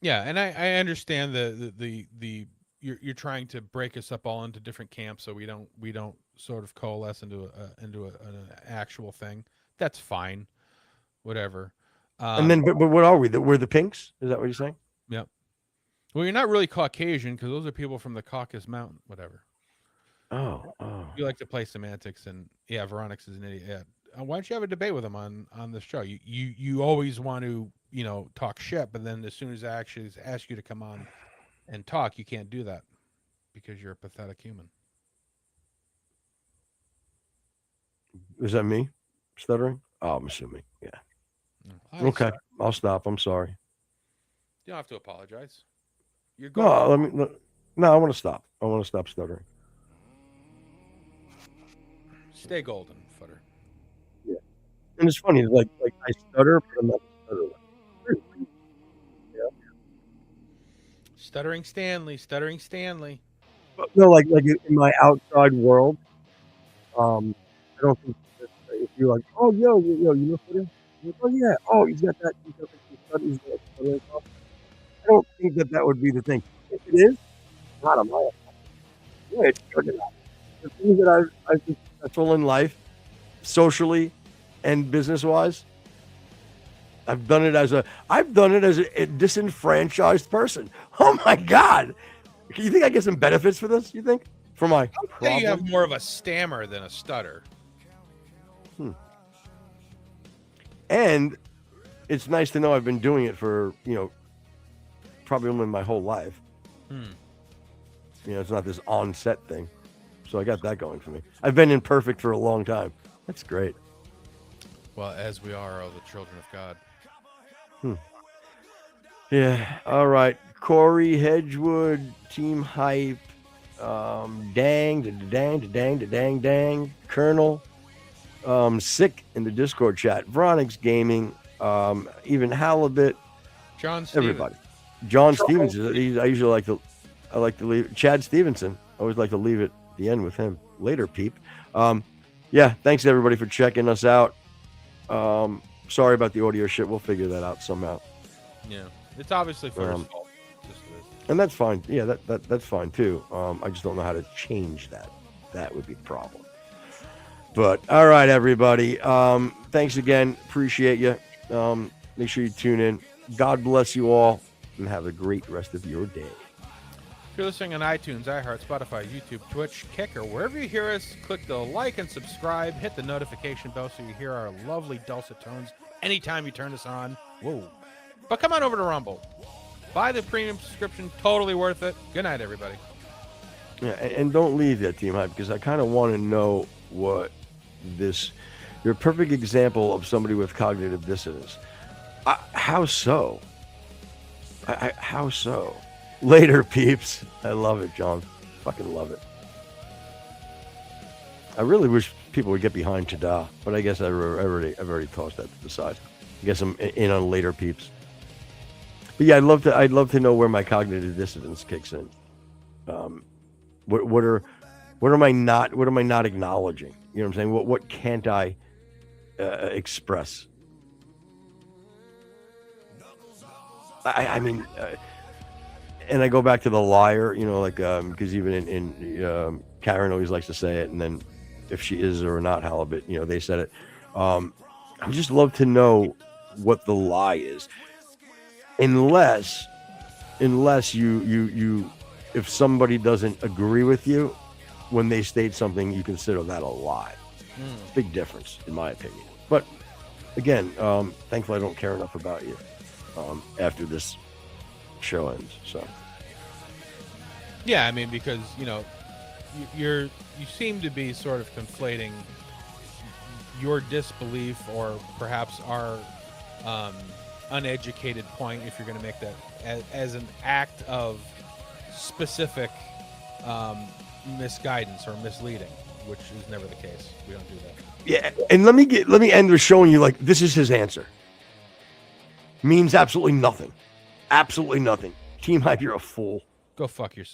D: Yeah, and I understand the you're trying to break us up all into different camps so we don't sort of coalesce into an actual thing. That's fine, whatever.
C: And then, but what are we? We're the pinks? Is that what you're saying?
D: Yep. Well, you're not really Caucasian because those are people from the Caucasus Mountain, whatever.
C: Oh.
D: You like to play semantics, and yeah, Veronix is an idiot. Yeah. Why don't you have a debate with him on the show? You always want to talk shit, but then as soon as I actually ask you to come on and talk, you can't do that because you're a pathetic human.
C: Is that me stuttering? Oh, I'm assuming. Yeah. Okay, sorry. I'll stop. I'm sorry.
D: You don't have to apologize. You're
C: going. No, I want to stop. I want to stop stuttering.
D: Stay golden, Footer.
C: Yeah. And it's funny, like I stutter, but I'm not stuttering. Yeah.
D: Stuttering Stanley.
C: But no, like in my outside world, I don't think that if you're like, oh, yo, you know Footer? Like, oh yeah, oh he's got that. I don't think that would be the thing. If it is, not on my. Yeah, it's good enough. The things that I've been successful in life, socially and business wise, I've done it as a disenfranchised person. Oh my God! You think I get some benefits for this? You think for my?
D: I think you have more of a stammer than a stutter.
C: And it's nice to know I've been doing it for, probably only my whole life. It's not this on-set thing. So I got that going for me. I've been imperfect for a long time. That's great.
D: Well, as we are all the children of God.
C: Yeah. All right. Corey Hedgewood, Team Hype. Dang. Colonel. Sick in the Discord chat. Vronix Gaming. Even Halibut.
D: John Stevens.
C: Everybody. John Stevens. I usually like to leave. Chad Stevenson. I always like to leave it at the end with him. Later, peep. Yeah, thanks everybody for checking us out. Sorry about the audio shit. We'll figure that out somehow.
D: Yeah, it's obviously for his fault.
C: And that's fine. Yeah, that's fine too. I just don't know how to change that. That would be the problem. But all right, everybody. Thanks again. Appreciate you. Make sure you tune in. God bless you all, and have a great rest of your day.
D: If you're listening on iTunes, iHeart, Spotify, YouTube, Twitch, Kick, or wherever you hear us, click the like and subscribe. Hit the notification bell so you hear our lovely dulcet tones anytime you turn us on. Whoa. But come on over to Rumble. Buy the premium subscription. Totally worth it. Good night, everybody.
C: Yeah, and don't leave that, Team Hype, because I kind of want to know what this... You're a perfect example of somebody with cognitive dissonance. How so? How so? Later, peeps. I love it, John. Fucking love it. I really wish people would get behind Tada, but I guess I've already tossed that to the side. I guess I'm in on later, peeps. But yeah, I'd love to know where my cognitive dissonance kicks in. What am I not acknowledging? You know what I'm saying? What can't I express? I mean, and I go back to the liar, you know, like because even in Karen always likes to say it, and then if she is or not halibut, you know, they said it. I would just love to know what the lie is, unless you if somebody doesn't agree with you when they state something, you consider that a lie. Big difference, in my opinion. But again, thankfully I don't care enough about you after this show ends. So
D: yeah, I mean, because you know, you seem to be sort of conflating your disbelief or perhaps our uneducated point, if you're going to make that as an act of specific misguidance or misleading, which is never the case. We don't do that.
C: Yeah, and let me end with showing you, like, this is his answer. Means absolutely nothing. Absolutely nothing. Team Hype, you're a fool.
D: Go fuck yourself.